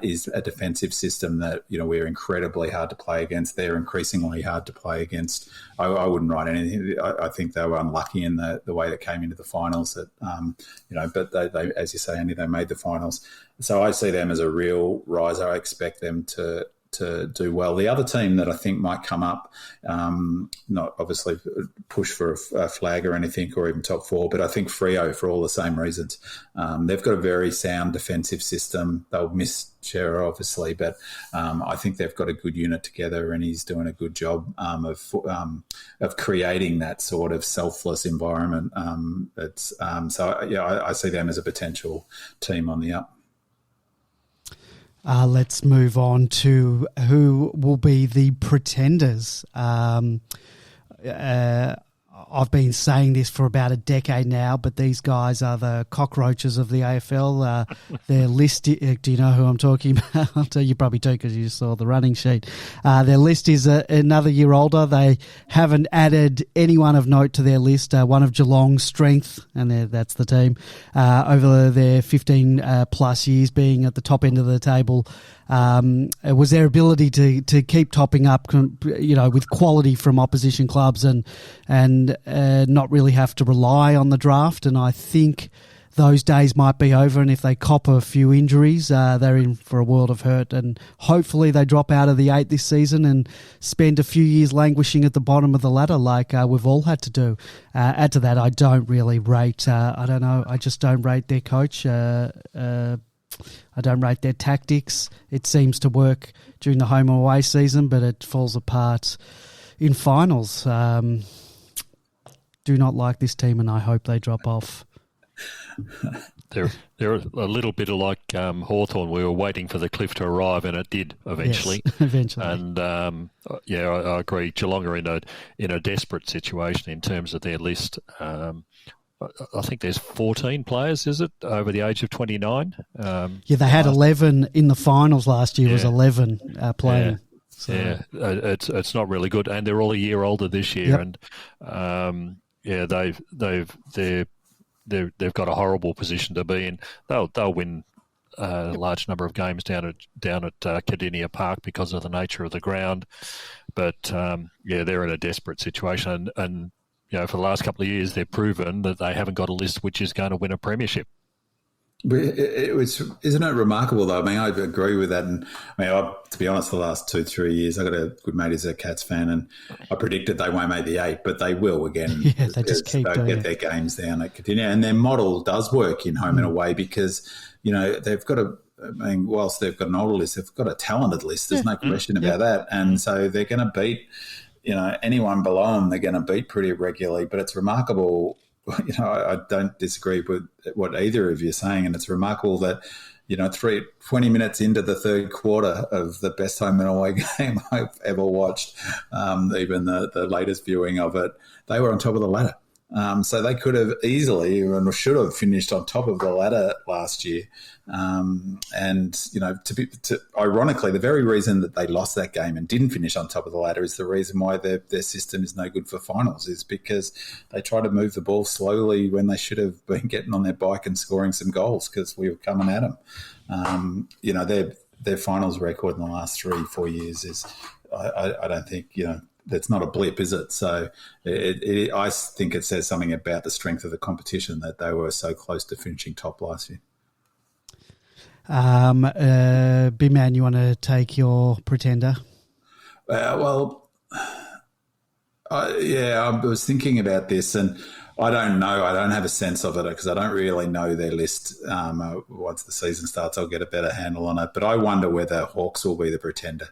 Is a defensive system that we're incredibly hard to play against. They're increasingly hard to play against. I wouldn't write anything. I think they were unlucky in the way that came into the finals. That but they, as you say, Andy, they made the finals. So I see them as a real riser. I expect them to do well. The other team that I think might come up, not obviously push for a flag or anything, or even top 4, but I think Freo for all the same reasons. They've got a very sound defensive system. They'll miss Shearer, obviously, but I think they've got a good unit together, and he's doing a good job of creating that sort of selfless environment. I see them as a potential team on the up. Let's move on to who will be the pretenders. I've been saying this for about a decade now, but these guys are the cockroaches of the AFL. Their list, do you know who I'm talking about? You probably do, because you saw the running sheet. Their list is another year older. They haven't added anyone of note to their list. One of Geelong's strength, and that's the team, over their 15 plus years being at the top end of the table, it was their ability to keep topping up, with quality from opposition clubs and not really have to rely on the draft. And I think those days might be over. And if they cop a few injuries, they're in for a world of hurt. And hopefully they drop out of the 8 this season and spend a few years languishing at the bottom of the ladder like we've all had to do. Add to that, I don't really rate, I just don't rate their coach. I don't rate their tactics. It seems to work during the home and away season, but it falls apart in finals. Do not like this team, and I hope they drop off. They're a little bit like Hawthorn. We were waiting for the cliff to arrive, and it did eventually. Yes, eventually. And I agree. Geelong are in a desperate situation in terms of their list. I think there's 14 players, is it, over the age of 29? Yeah, they had 11 in the finals last year. Was 11 playing. Yeah. So. Yeah, it's not really good, and they're all a year older this year, Yep. and they've got a horrible position to be in. They'll win a large number of games down at Cardinia Park because of the nature of the ground, but they're in a desperate situation, and for the last couple of years they've proven that they haven't got a list which is going to win a premiership. Isn't it remarkable though? I mean, I agree with that, and to be honest, the last 2-3 years, I got a good mate who's a Cats fan, and I predicted they won't make the 8, but they will again. Yeah, they just keep doing get it. their games down at Cardinia, and their model does work in home and away because they've got whilst they've got an older list, they've got a talented list. There's no question about that, and so they're going to beat anyone below them. They're going to beat pretty regularly, but it's remarkable. I don't disagree with what either of you are saying, and it's remarkable that 20 minutes into the third quarter of the best home and away game I've ever watched, even the latest viewing of it, they were on top of the ladder. So they could have easily and should have finished on top of the ladder last year. Ironically, the very reason that they lost that game and didn't finish on top of the ladder is the reason why their system is no good for finals, is because they try to move the ball slowly when they should have been getting on their bike and scoring some goals because we were coming at them. Their finals record in the last 3-4 years is, I don't think, that's not a blip, is it? So I think it says something about the strength of the competition that they were so close to finishing top last year. Big man, you want to take your pretender? I was thinking about this, and I don't know. I don't have a sense of it because I don't really know their list. Once the season starts, I'll get a better handle on it. But I wonder whether Hawks will be the pretender.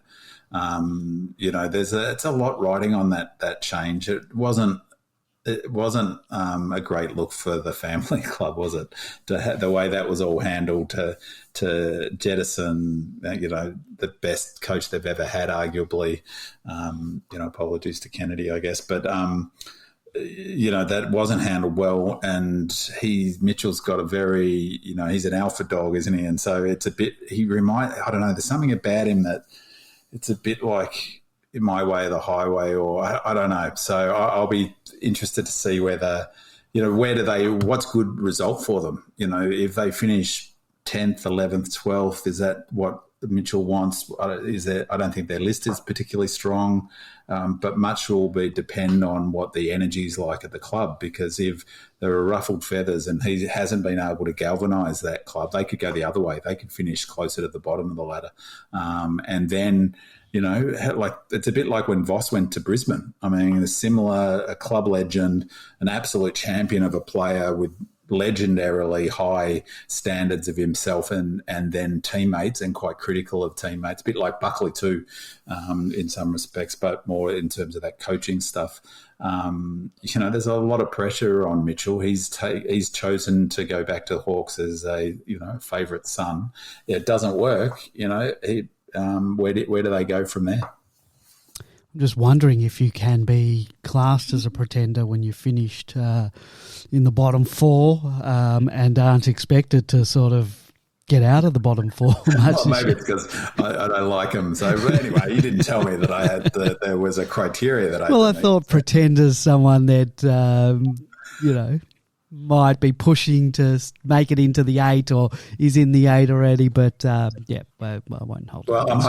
It's a lot riding on that change. It wasn't a great look for the family club, was it? The way that was all handled to jettison, the best coach they've ever had, arguably. Apologies to Kennedy, I guess, but that wasn't handled well. And Mitchell's got a very, he's an alpha dog, isn't he? And so it's a bit. I don't know. There's something about him that. It's a bit like in My Way or the Highway, or I don't know. So I'll be interested to see whether, what's good result for them? If they finish 10th, 11th, 12th, is that what Mitchell wants? I don't think their list is particularly strong, but much will depend on what the energy is like at the club, because if there are ruffled feathers and he hasn't been able to galvanise that club, they could go the other way. They could finish closer to the bottom of the ladder. And then, it's a bit like when Voss went to Brisbane. I mean, a club legend, an absolute champion of a player with legendarily high standards of himself and then teammates, and quite critical of teammates, a bit like Buckley too, in some respects, but more in terms of that coaching stuff. There's a lot of pressure on Mitchell. He's chosen to go back to Hawks as a favourite son. It doesn't work. Where do they go from there? I'm just wondering if you can be classed as a pretender when you finished in the bottom four and aren't expected to sort of get out of the bottom four much. Well, maybe it's because I don't like them. So anyway, you didn't tell me that I had there was a criteria that I. Well, I thought pretender's someone that might be pushing to make it into the 8 or is in the 8 already, but I won't hold. Well, I'm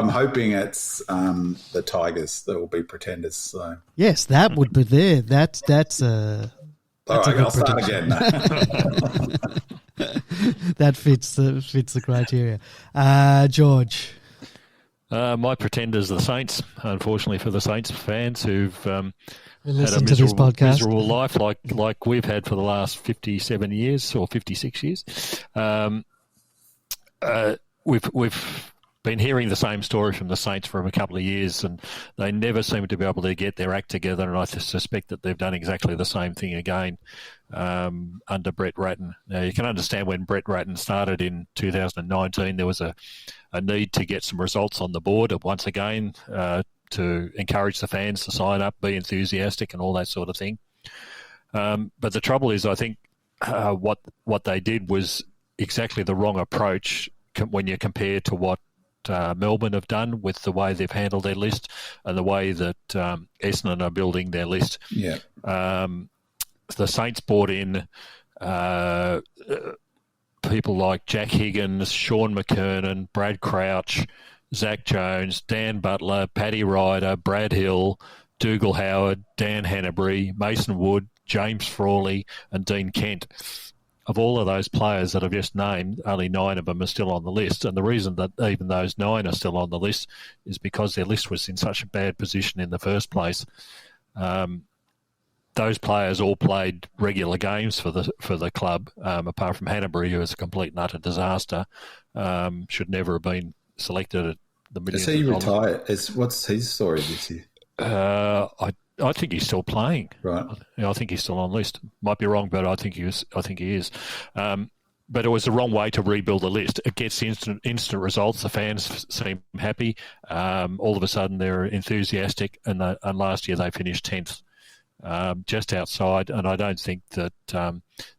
hoping it's the Tigers that will be pretenders. So yes, that would be there. That's a. All right, I'll start again. That fits the criteria. George. My pretenders are the Saints. Unfortunately for the Saints fans who've had a miserable life like we've had for the last 57 years or 56 years. We've been hearing the same story from the Saints for a couple of years, and they never seem to be able to get their act together, and I suspect that they've done exactly the same thing again under Brett Ratton. Now, you can understand when Brett Ratton started in 2019, there was a need to get some results on the board once again to encourage the fans to sign up, be enthusiastic and all that sort of thing. But the trouble is, I think what they did was exactly the wrong approach when you compare to what Melbourne have done with the way they've handled their list and the way that Essendon are building their list. Yeah. The Saints brought in people like Jack Higgins, Sean McKernan, Brad Crouch, Zach Jones, Dan Butler, Paddy Ryder, Brad Hill, Dougal Howard, Dan Hanbury, Mason Wood, James Frawley and Dean Kent. Of all of those players that I've just named, only 9 of them are still on the list. And the reason that even those 9 are still on the list is because their list was in such a bad position in the first place. Those players all played regular games for the club, apart from Hanbury, who is a complete and utter disaster, should never have been selected at the millions. Is he retired? What's his story this year? I think he's still playing. Right. I think he's still on the list. Might be wrong, but I think he is. But it was the wrong way to rebuild the list. It gets instant results. The fans seem happy. All of a sudden, they're enthusiastic, and last year they finished 10th, just outside. And I don't think that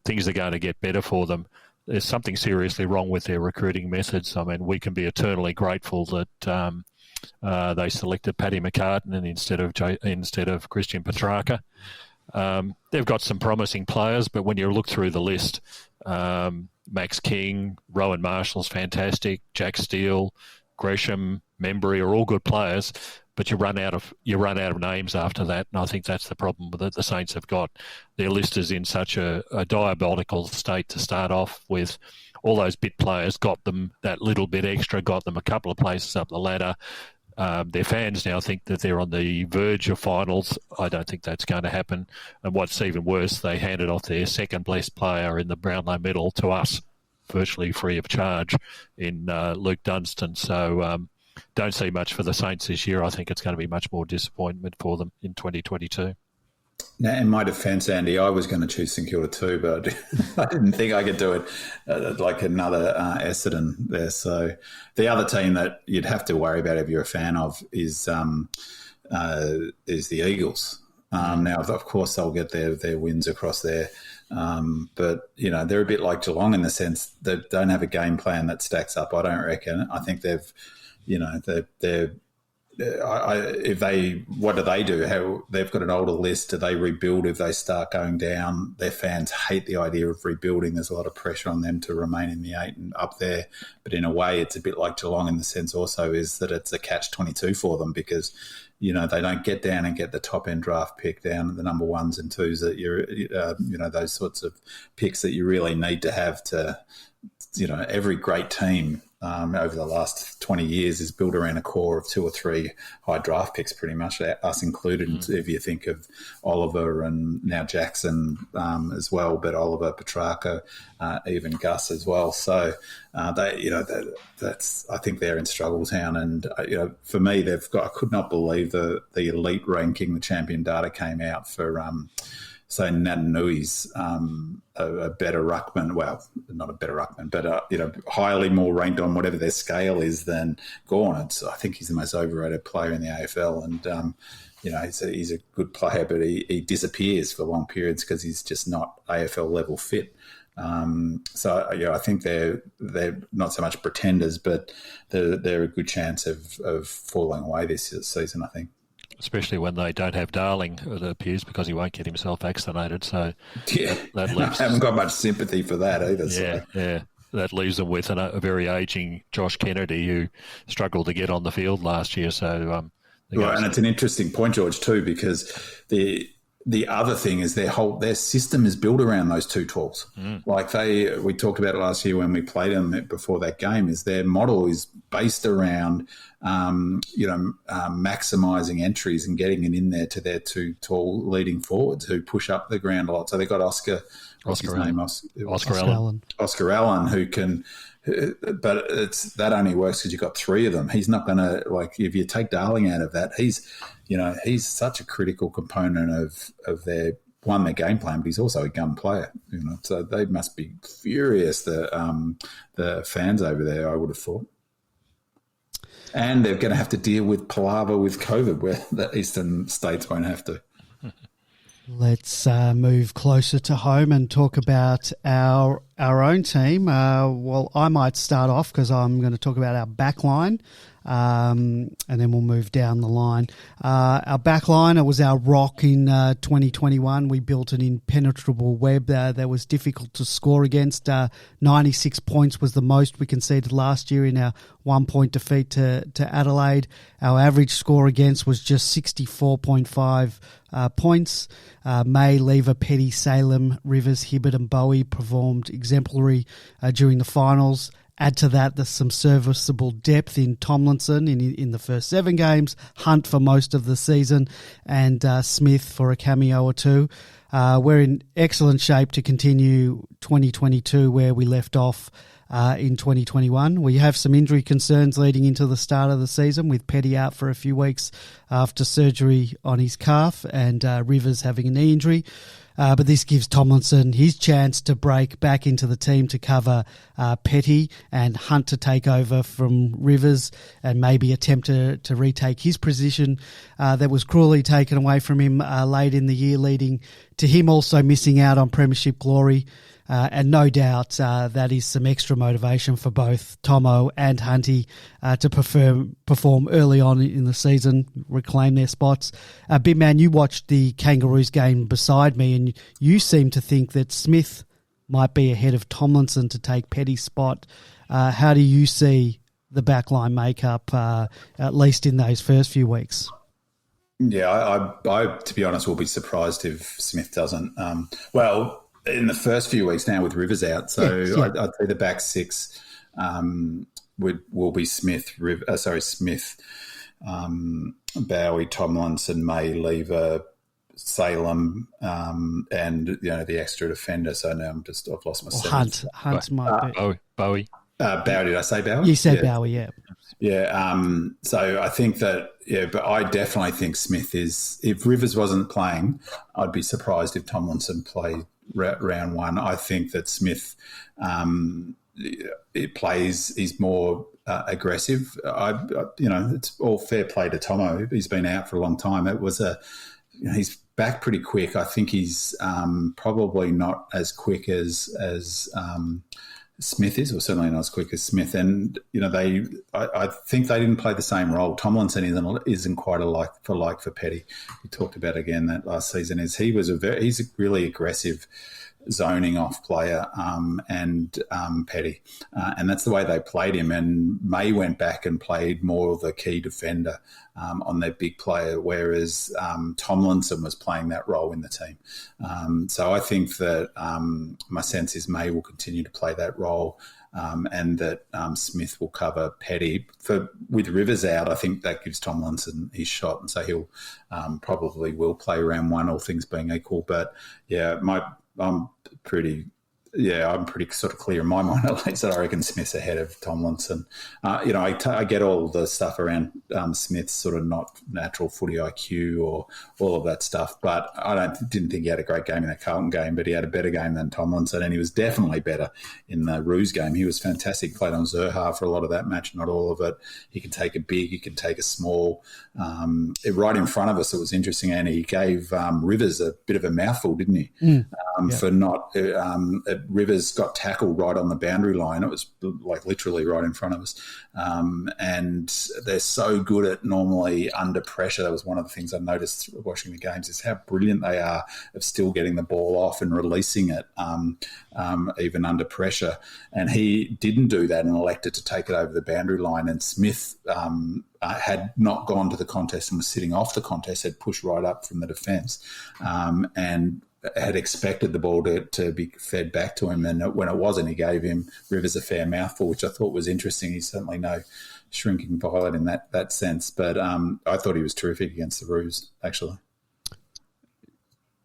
things are going to get better for them. There's something seriously wrong with their recruiting methods. I mean, we can be eternally grateful that they selected Paddy McCartan instead of Christian Petrarca. They've got some promising players, but when you look through the list, Max King, Rowan Marshall's fantastic, Jack Steele, Gresham, Membry are all good players, but you run out of names after that, and I think that's the problem that the Saints have got. Their list is in such a diabolical state to start off with. All those bit players got them that little bit extra, got them a couple of places up the ladder. Their fans now think that they're on the verge of finals. I don't think that's going to happen. And what's even worse, they handed off their second-best player in the Brownlow medal to us, virtually free of charge, in Luke Dunstan. So don't see much for the Saints this year. I think it's going to be much more disappointment for them in 2022. Now, in my defence, Andy, I was going to choose St Kilda too, but I didn't think I could do it like another Essendon there. So the other team that you'd have to worry about if you're a fan of is the Eagles. Now, of course, they'll get their wins across there. But, they're a bit like Geelong in the sense they don't have a game plan that stacks up, I don't reckon. I think they've, they're what do they do? How they've got an older list. Do they rebuild if they start going down? Their fans hate the idea of rebuilding. There's a lot of pressure on them to remain in the 8 and up there. But in a way, it's a bit like Geelong in the sense also is that it's a catch-22 for them because, they don't get down and get the top-end draft pick down, the number 1s and 2s that you're, those sorts of picks that you really need to have to, every great team over the last 20 years is built around a core of 2 or 3 high draft picks, pretty much, us included, if you think of Oliver and now Jackson as well, but Oliver, Petrarca, even Gus as well. So that's I think they're in struggle town. And, for me, I could not believe the elite ranking, the champion data came out for so Nadanui's a better ruckman, well, not a better ruckman, but highly more ranked on whatever their scale is than Gawn. I think he's the most overrated player in the AFL, and he's a good player, but he disappears for long periods because he's just not AFL level fit. I think they're not so much pretenders, but they're a good chance of falling away this season, I think. Especially when they don't have Darling, it appears, because he won't get himself vaccinated. So that leaves, I haven't got much sympathy for that either. Yeah. That leaves them with a very ageing Josh Kennedy who struggled to get on the field last year. So, and it's an interesting point, George, too, because the other thing is their system is built around those 2 tools. Like we talked about it last year when we played them before that game, is their model is based around, maximising entries and getting it in there to their 2 tall leading forwards who push up the ground a lot. So they've got Oscar Allen, who can, but that only works because you've got 3 of them. He's not going to, if you take Darling out of that, he's such a critical component of their game plan, but he's also a gun player. So they must be furious, the fans over there, I would have thought. And they're going to have to deal with palaver with COVID, where the eastern states won't have to. Let's move closer to home and talk about our own team. Well, I might start off because I'm going to talk about our back line, and then we'll move down the line. Our back line, it was our rock in 2021. We built an impenetrable web that was difficult to score against. 96 points was the most we conceded last year in our 1-point defeat to Adelaide. Our average score against was just 64.5 points. May, Lever, Petty, Salem, Rivers, Hibbert and Bowie performed exemplary during the finals. Add to that, there's some serviceable depth in Tomlinson in the first 7 games, Hunt for most of the season, and Smith for a cameo or two. We're in excellent shape to continue 2022 where we left off in 2021. We have some injury concerns leading into the start of the season, with Petty out for a few weeks after surgery on his calf and Rivers having a knee injury. But this gives Tomlinson his chance to break back into the team to cover Petty, and Hunt to take over from Rivers and maybe attempt to retake his position that was cruelly taken away from him late in the year, leading to him also missing out on premiership glory. And no doubt that is some extra motivation for both Tomo and Hunty to perform early on in the season, reclaim their spots. Big man, you watched the Kangaroos game beside me, and you seem to think that Smith might be ahead of Tomlinson to take Petty's spot. How do you see the backline makeup, at least in those first few weeks? Yeah, I to be honest, will be surprised if Smith doesn't. In the first few weeks now with Rivers out, so yeah. I'd say the back 6 will be Smith, Bowie, Tomlinson, May, Lever, Salem, and the extra defender. So now I've lost my Hunt might be. Bowie. Bowie, did I say Bowie? You said Bowie, yeah. Yeah, so I think that, but I definitely think Smith is, if Rivers wasn't playing, I'd be surprised if Tomlinson played round 1. I think that Smith he's more aggressive. It's all fair play to Tomo. He's been out for a long time. It was he's back pretty quick. I think he's probably not as quick as Smith is, or certainly not as quick as Smith. And I think they didn't play the same role. Tomlinson isn't quite a like for Petty. We talked about again that last season. He's a really aggressive zoning off player, and Petty, and that's the way they played him. And May went back and played more of the key defender on their big player, whereas Tomlinson was playing that role in the team. So I think that my sense is May will continue to play that role, and that Smith will cover Petty. With Rivers out, I think that gives Tomlinson his shot, and so he'll probably will play round 1, all things being equal. But yeah, I'm pretty sort of clear in my mind, at least, that I reckon Smith's ahead of Tomlinson. I get all the stuff around Smith's sort of not natural footy IQ or all of that stuff, but I didn't think he had a great game in that Carlton game, but he had a better game than Tomlinson, and he was definitely better in the Roos game. He was fantastic. He played on Zerha for a lot of that match, not all of it. He can take a big, he can take a small. Right in front of us, it was interesting, and he gave Rivers a bit of a mouthful, didn't he? For not... Rivers got tackled right on the boundary line. It was like literally right in front of us. And they're so good at normally under pressure. That was one of the things I noticed watching the games, is how brilliant they are of still getting the ball off and releasing it even under pressure. And he didn't do that and elected to take it over the boundary line. And Smith had not gone to the contest and was sitting off the contest, had pushed right up from the defence, and had expected the ball to be fed back to him, and when it wasn't, he gave him Rivers a fair mouthful, which I thought was interesting. He's certainly no shrinking violet in that sense, but I thought he was terrific against the Roos, actually.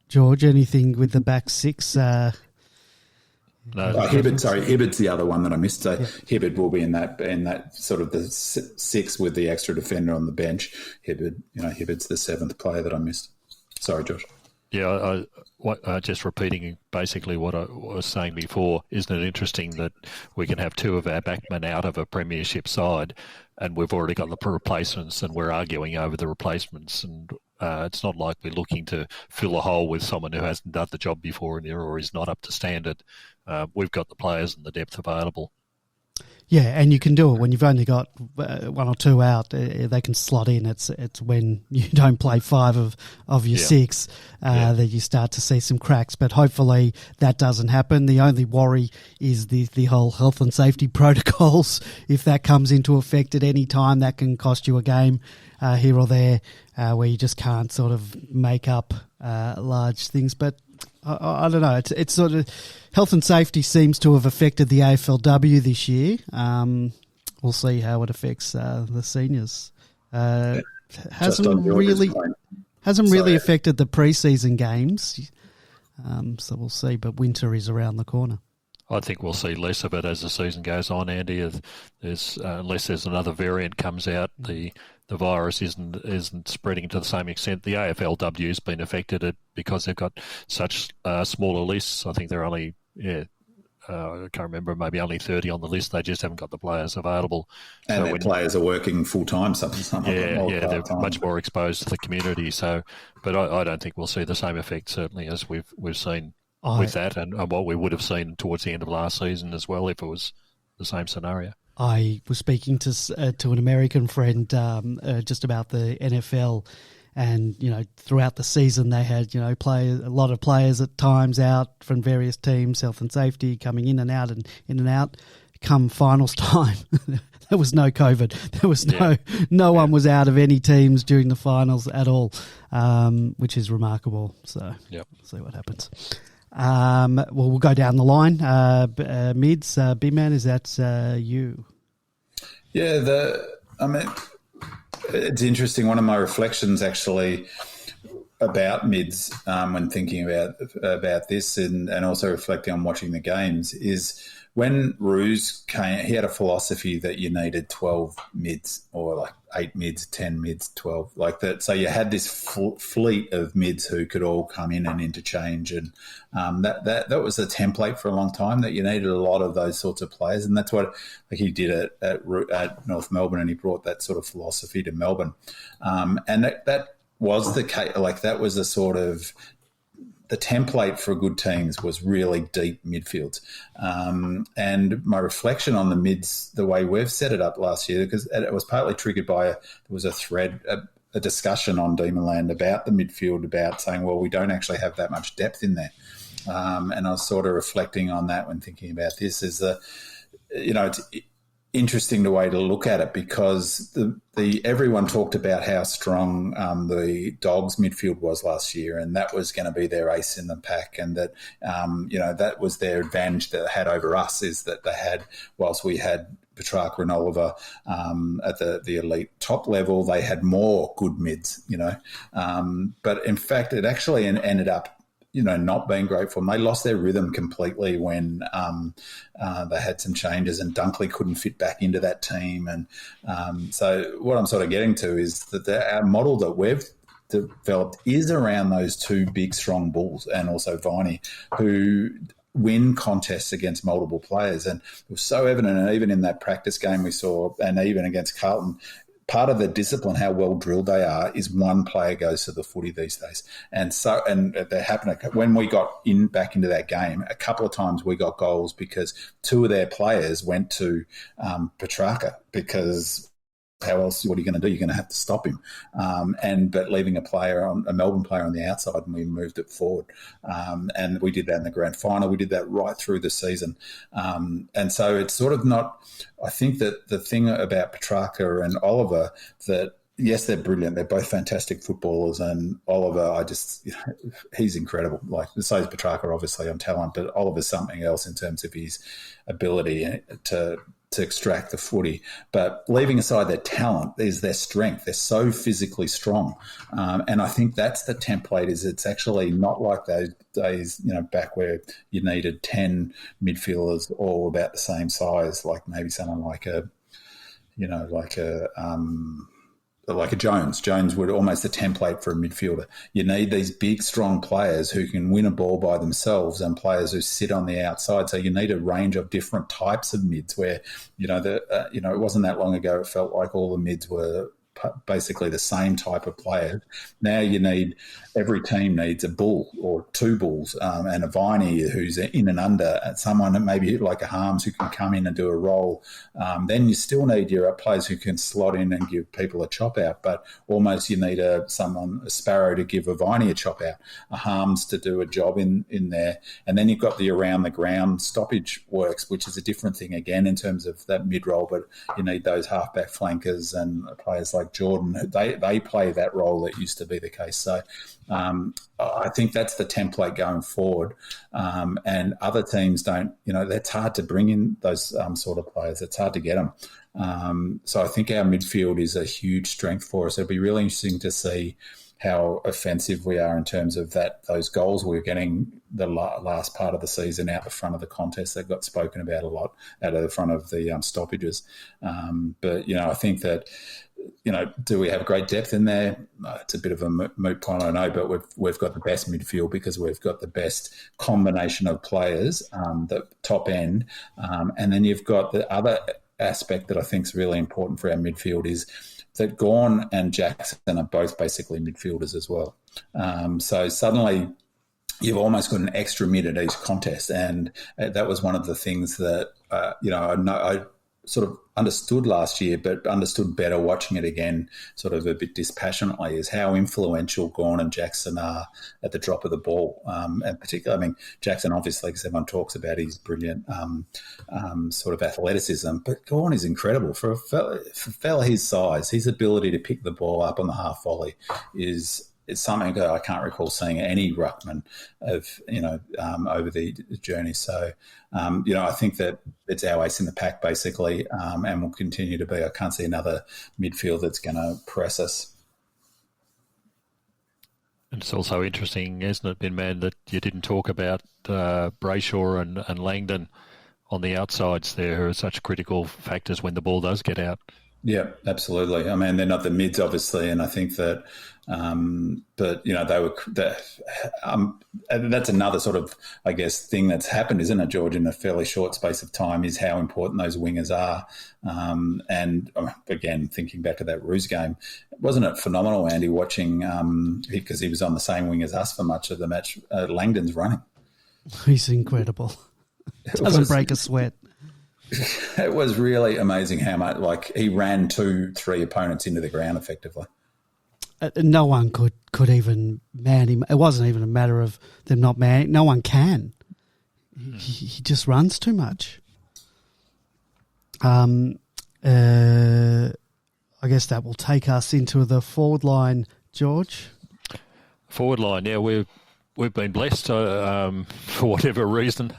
George, anything with the back 6? No, Hibbert's the other one that I missed. So Hibbert will be in that sort of the 6 with the extra defender on the bench. Hibbert's the 7th player that I missed. Sorry, Josh. Yeah, just repeating basically what I was saying before, isn't it interesting that we can have 2 of our backmen out of a premiership side, and we've already got the replacements, and we're arguing over the replacements, and It's not like we're looking to fill a hole with someone who hasn't done the job before or is not up to standard. We've got the players and the depth available. Yeah, and you can do it when you've only got one or two out. They can slot in. It's when you don't play five of your six that you start to see some cracks. But hopefully that doesn't happen. The only worry is the whole health and safety protocols. If that comes into effect at any time, that can cost you a game here or there where you just can't sort of make up large things. But I don't know. It's sort of health and safety seems to have affected the AFLW this year. We'll see how it affects the seniors. Hasn't really affected the preseason games. So we'll see. But winter is around the corner. I think we'll see less of it as the season goes on, Andy. Unless there's another variant comes out, the virus isn't spreading to the same extent. The AFLW has been affected because they've got such smaller lists. I think they're only, I can't remember, maybe only 30 on the list. They just haven't got the players available. And their players are working full-time. They're much more exposed to the community. So, but I don't think we'll see the same effect, certainly, as we've seen with that and what we would have seen towards the end of last season as well if it was the same scenario. I was speaking to an American friend just about the NFL, and throughout the season they had a lot of players at times out from various teams, health and safety coming in and out. Come finals time, there was no COVID. There was no one was out of any teams during the finals at all, which is remarkable. So we'll see what happens. We'll go down the line. Mids, B-Man, is that you? Yeah, it's interesting. One of my reflections actually about mids when thinking about this and also reflecting on watching the games is when Ruse came, he had a philosophy that you needed 12 mids or like 8 mids, 10 mids, 12, like that. So you had this fleet of mids who could all come in and interchange. And that was a template for a long time, that you needed a lot of those sorts of players. And that's what he did at North Melbourne, and he brought that sort of philosophy to Melbourne. And that was the case. Like that was a sort of the template for good teams was really deep midfields. And my reflection on the mids, the way we've set it up last year, because it was partly triggered by there was a thread, a discussion on Demonland about the midfield, about saying, well, we don't actually have that much depth in there. And I was sort of reflecting on that when thinking about this, is it's interesting the way to look at it, because everyone talked about how strong the Dogs midfield was last year, and that was going to be their ace in the pack, and that that was their advantage that they had over us, is that they had, whilst we had Petrarca and Oliver at the elite top level, they had more good mids, but in fact it actually ended up not being great for them. They lost their rhythm completely when they had some changes, and Dunkley couldn't fit back into that team. And so what I'm sort of getting to is that our model that we've developed is around those two big, strong bulls, and also Viney, who win contests against multiple players. And it was so evident, and even in that practice game we saw, and even against Carlton, part of the discipline, how well drilled they are, is one player goes to the footy these days. And that happened when we got back into that game. A couple of times we got goals because two of their players went to Petrarca, because how else? What are you going to do? You're going to have to stop him. But leaving a Melbourne player on the outside, and we moved it forward. And we did that in the grand final. We did that right through the season. And so it's sort of not. I think that the thing about Petrarca and Oliver, that yes, they're brilliant. They're both fantastic footballers. And Oliver, he's incredible. Like, so is Petrarca, obviously, on talent, but Oliver's something else in terms of his ability to extract the footy. But leaving aside their talent is their strength. They're so physically strong. And I think that's the template, is it's actually not like those days, back where you needed 10 midfielders all about the same size, like maybe someone like a Jones. Jones would almost a template for a midfielder. You need these big, strong players who can win a ball by themselves, and players who sit on the outside. So you need a range of different types of mids where, it wasn't that long ago it felt like all the mids were basically the same type of players. Now every team needs a bull or two bulls and a Viney who's in and under, and someone maybe like a Harms who can come in and do a role. Then you still need your players who can slot in and give people a chop out, but almost you need a Sparrow to give a Viney a chop out, a Harms to do a job in there. And then you've got the around the ground stoppage works, which is a different thing again in terms of that mid-roll, but you need those halfback flankers and players like Jordan. They play that role that used to be the case. So I think that's the template going forward. And other teams don't, that's hard to bring in those sort of players. It's hard to get them. So I think our midfield is a huge strength for us. It'll be really interesting to see how offensive we are in terms of those goals we're getting the last part of the season out the front of the contest. That got spoken about a lot out of the front of the stoppages. But, I think that, do we have great depth in there? It's a bit of a moot point, I know, but we've got the best midfield because we've got the best combination of players, the top end. And then you've got the other aspect that I think is really important for our midfield is that Gawn and Jackson are both basically midfielders as well. So suddenly you've almost got an extra mid at each contest. And that was one of the things that, I sort of understood last year, but understood better watching it again sort of a bit dispassionately, is how influential Gawn and Jackson are at the drop of the ball. And particularly, Jackson obviously, because everyone talks about his brilliant sort of athleticism, but Gawn is incredible. For a fella his size, his ability to pick the ball up on the half volley is something that I can't recall seeing any ruckman of, over the journey. So, I think that it's our ace in the pack, basically, and will continue to be. I can't see another midfield that's going to press us. And it's also interesting, isn't it, Ben Man, that you didn't talk about Brayshaw and Langdon on the outsides there, who are such critical factors when the ball does get out. Yeah, absolutely. They're not the mids, obviously, and I think that, but they were. That's another sort of, I guess, thing that's happened, isn't it, George? In a fairly short space of time, is how important those wingers are. And again, thinking back to that Roos game, wasn't it phenomenal, Andy, watching because he was on the same wing as us for much of the match. Langdon's running. He's incredible. Doesn't break a sweat. It was really amazing how much, he ran 2-3 opponents into the ground effectively. No one could even man him. It wasn't even a matter of them not manning. No one can. He just runs too much. I guess that will take us into the forward line, George. Forward line, yeah, we've been blessed for whatever reason.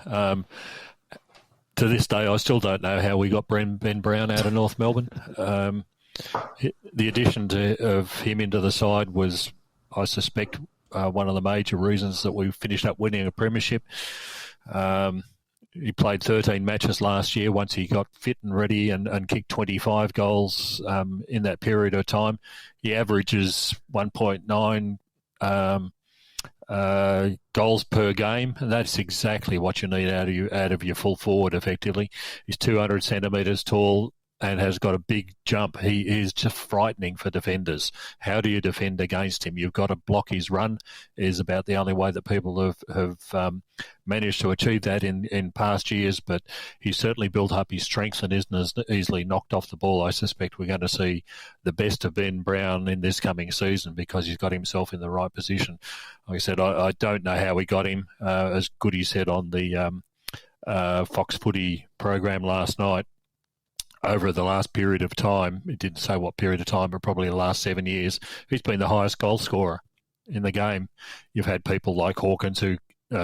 To this day, I still don't know how we got Ben Brown out of North Melbourne. The addition of him into the side was, I suspect, one of the major reasons that we finished up winning a premiership. He played 13 matches last year once he got fit and ready and kicked 25 goals in that period of time. He averages 1.9 goals per game, and that's exactly what you need out of your full forward effectively. He's 200 centimetres tall and has got a big jump. He is just frightening for defenders. How do you defend against him? You've got to block his run is about the only way that people have managed to achieve that in past years, but he's certainly built up his strength and isn't as easily knocked off the ball. I suspect we're going to see the best of Ben Brown in this coming season because he's got himself in the right position. Like I said, I don't know how we got him. As Goody said on the Fox Footy program last night, over the last period of time, it didn't say what period of time, but probably the last 7 years, he's been the highest goal scorer in the game. You've had people like Hawkins who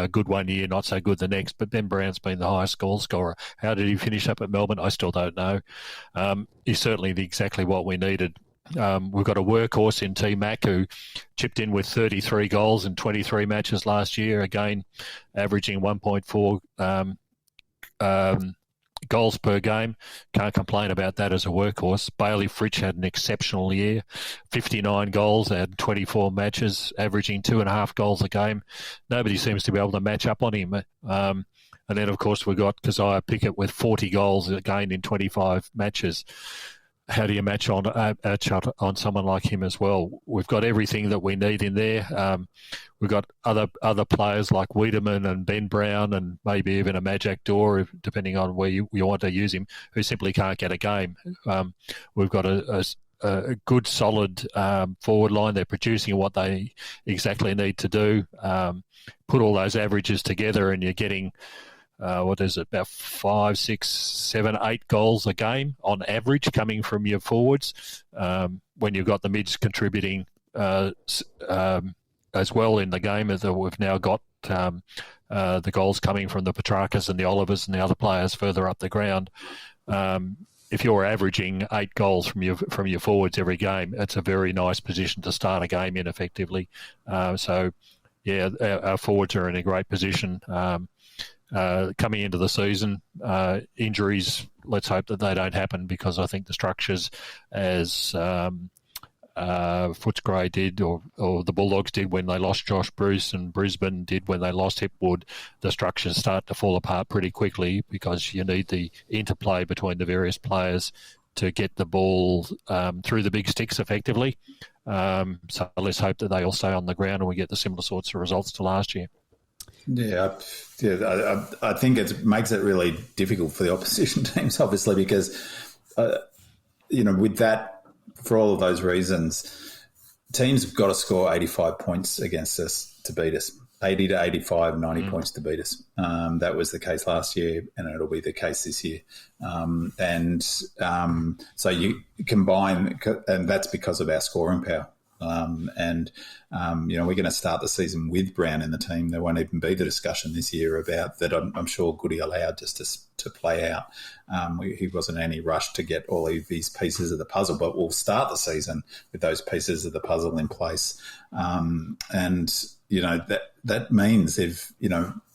good one year, not so good the next, but Ben Brown's been the highest goal scorer. How did he finish up at Melbourne? I still don't know. He's certainly exactly what we needed. We've got a workhorse in T-Mac who chipped in with 33 goals in 23 matches last year, again averaging 1.4 goals per game. Can't complain about that as a workhorse. Bailey Fritsch had an exceptional year, 59 goals out 24 matches, averaging 2.5 goals a game. Nobody seems to be able to match up on him. And then, of course, we've got Keziah Pickett with 40 goals again in 25 matches. how do you match on someone like him as well? We've got everything that we need in there. We've got other players like Wiedemann and Ben Brown and maybe even a Majak Dor, depending on where you want to use him, who simply can't get a game. We've got a good, solid forward line. They're producing what they exactly need to do. Put all those averages together and you're getting, about 5, 6, 7, 8 goals a game on average coming from your forwards. When you've got the mids contributing as well in the game, as we've now got the goals coming from the Petrarcas and the Olivers and the other players further up the ground. If you're averaging 8 goals from your forwards every game, it's a very nice position to start a game in effectively. Our forwards are in a great position. Coming into the season, injuries, let's hope that they don't happen, because I think the structures, as Footscray did or the Bulldogs did when they lost Josh Bruce and Brisbane did when they lost Hipwood, the structures start to fall apart pretty quickly because you need the interplay between the various players to get the ball through the big sticks effectively. So let's hope that they all stay on the ground and we get the similar sorts of results to last year. Yeah, I think it makes it really difficult for the opposition teams, obviously, because, with that, for all of those reasons, teams have got to score 85 points against us to beat us. 80 to 85, 90 points to beat us. That was the case last year, and it'll be the case this year. So you combine, and that's because of our scoring power. We're going to start the season with Brown in the team. There won't even be the discussion this year about that. I'm sure Goody allowed just to play out. He wasn't any rush to get all of these pieces of the puzzle, but we'll start the season with those pieces of the puzzle in place. That means if,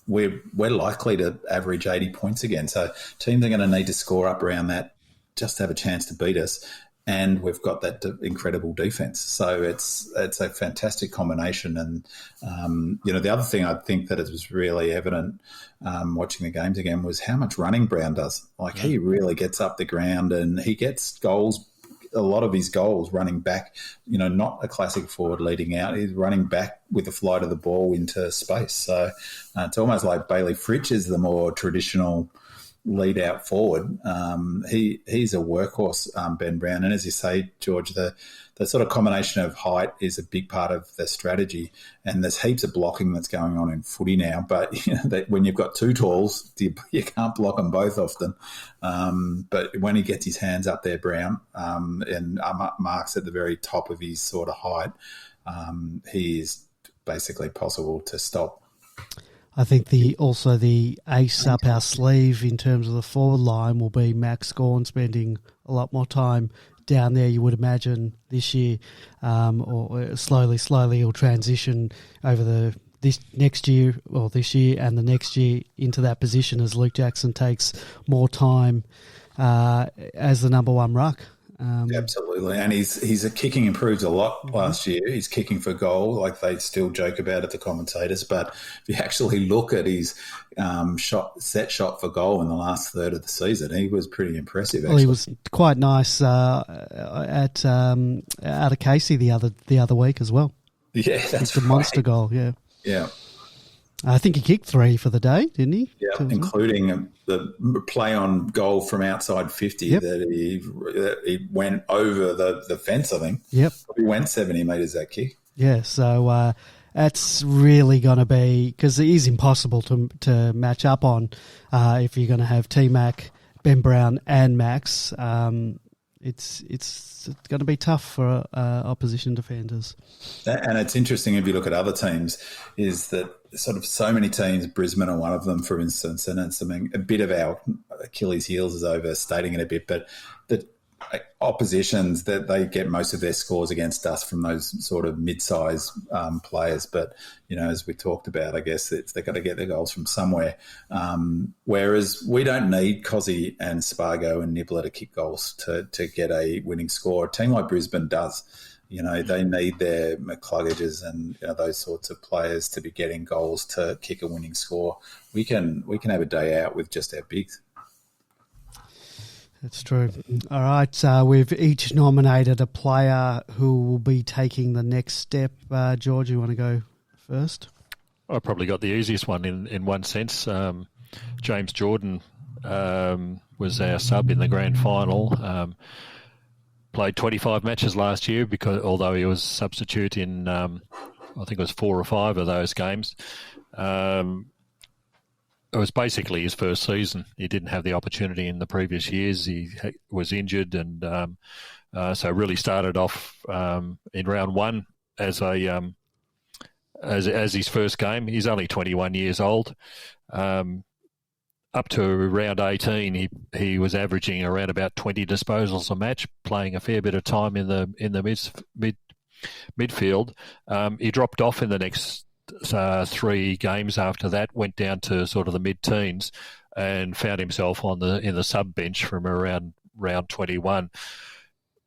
we're likely to average 80 points again. So teams are going to need to score up around that just to have a chance to beat us. And we've got that incredible defence. So it's a fantastic combination. And, the other thing I think that it was really evident watching the games again was how much running Brown does. Like, he really gets up the ground and he gets goals, a lot of his goals running back, not a classic forward leading out. He's running back with the flight of the ball into space. So it's almost like Bailey Fritsch is the more traditional lead out forward. He's a workhorse, Ben Brown. And as you say, George, the sort of combination of height is a big part of the strategy. And there's heaps of blocking that's going on in footy now. But when you've got two talls, you can't block them both often. But when he gets his hands up there, Brown, and marks at the very top of his sort of height, he is basically possible to stop. I think the ace up our sleeve in terms of the forward line will be Max Gawn spending a lot more time down there, you would imagine, this year, or slowly he'll transition over this year and the next year into that position as Luke Jackson takes more time as the number one ruck. Absolutely, and his kicking improved a lot last year. His kicking for goal, like they still joke about it, the commentators, but if you actually look at his set shot for goal in the last third of the season, he was pretty impressive. Actually. Well, he was quite nice out of Casey the other week as well. Yeah, that's a monster goal. Yeah. I think he kicked 3 for the day, didn't he? Yeah, including the play on goal from outside 50 that he went over the fence, I think. Yep. Probably went 70 metres, that kick. Yeah, so that's really going to be, because it is impossible to match up on if you're going to have T-Mac, Ben Brown and Max. It's going to be tough for opposition defenders. And it's interesting if you look at other teams, is that sort of so many teams, Brisbane are one of them, for instance, and it's a bit of our Achilles' heels is overstating it a bit, but the oppositions, that they get most of their scores against us from those sort of mid-size players. But, as we talked about, I guess they've got to get their goals from somewhere. Whereas we don't need Cozzy and Spargo and Nibbler to kick goals to get a winning score. A team like Brisbane does. They need their McCluggages and those sorts of players to be getting goals to kick a winning score. We can have a day out with just our bigs. That's true. All right, we've each nominated a player who will be taking the next step. George, you want to go first? I probably got the easiest one in one sense. James Jordan was our sub in the grand final. Played 25 matches last year because although he was substitute in, I think it was 4 or 5 of those games. It was basically his first season. He didn't have the opportunity in the previous years. He was injured, and so really started off in round 1 as his first game. He's only 21 years old. Up to round 18, he was averaging around about 20 disposals a match, playing a fair bit of time in the midfield. He dropped off in the next 3 games after that, went down to sort of the mid-teens, and found himself in the sub bench from around round 21.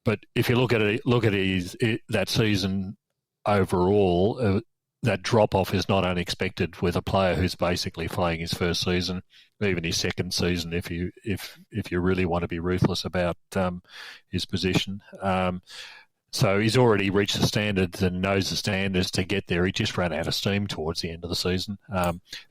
But if you look at that season overall, that drop off is not unexpected with a player who's basically playing his first season, even his second season, if you really want to be ruthless about his position. So he's already reached the standards and knows the standards to get there. He just ran out of steam towards the end of the season.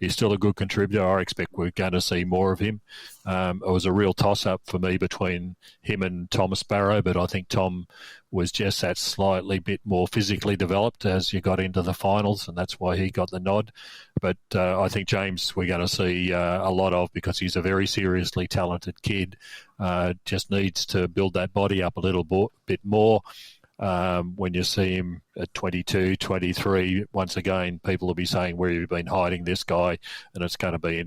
He's still a good contributor. I expect we're going to see more of him. It was a real toss-up for me between him and Thomas Barrow, but I think Tom was just that slightly bit more physically developed as you got into the finals, and that's why he got the nod. But I think James we're going to see a lot of, because he's a very seriously talented kid. Just needs to build that body up a little bit more. When you see him at 22, 23, once again, people will be saying, where have you been hiding this guy? And it's going to be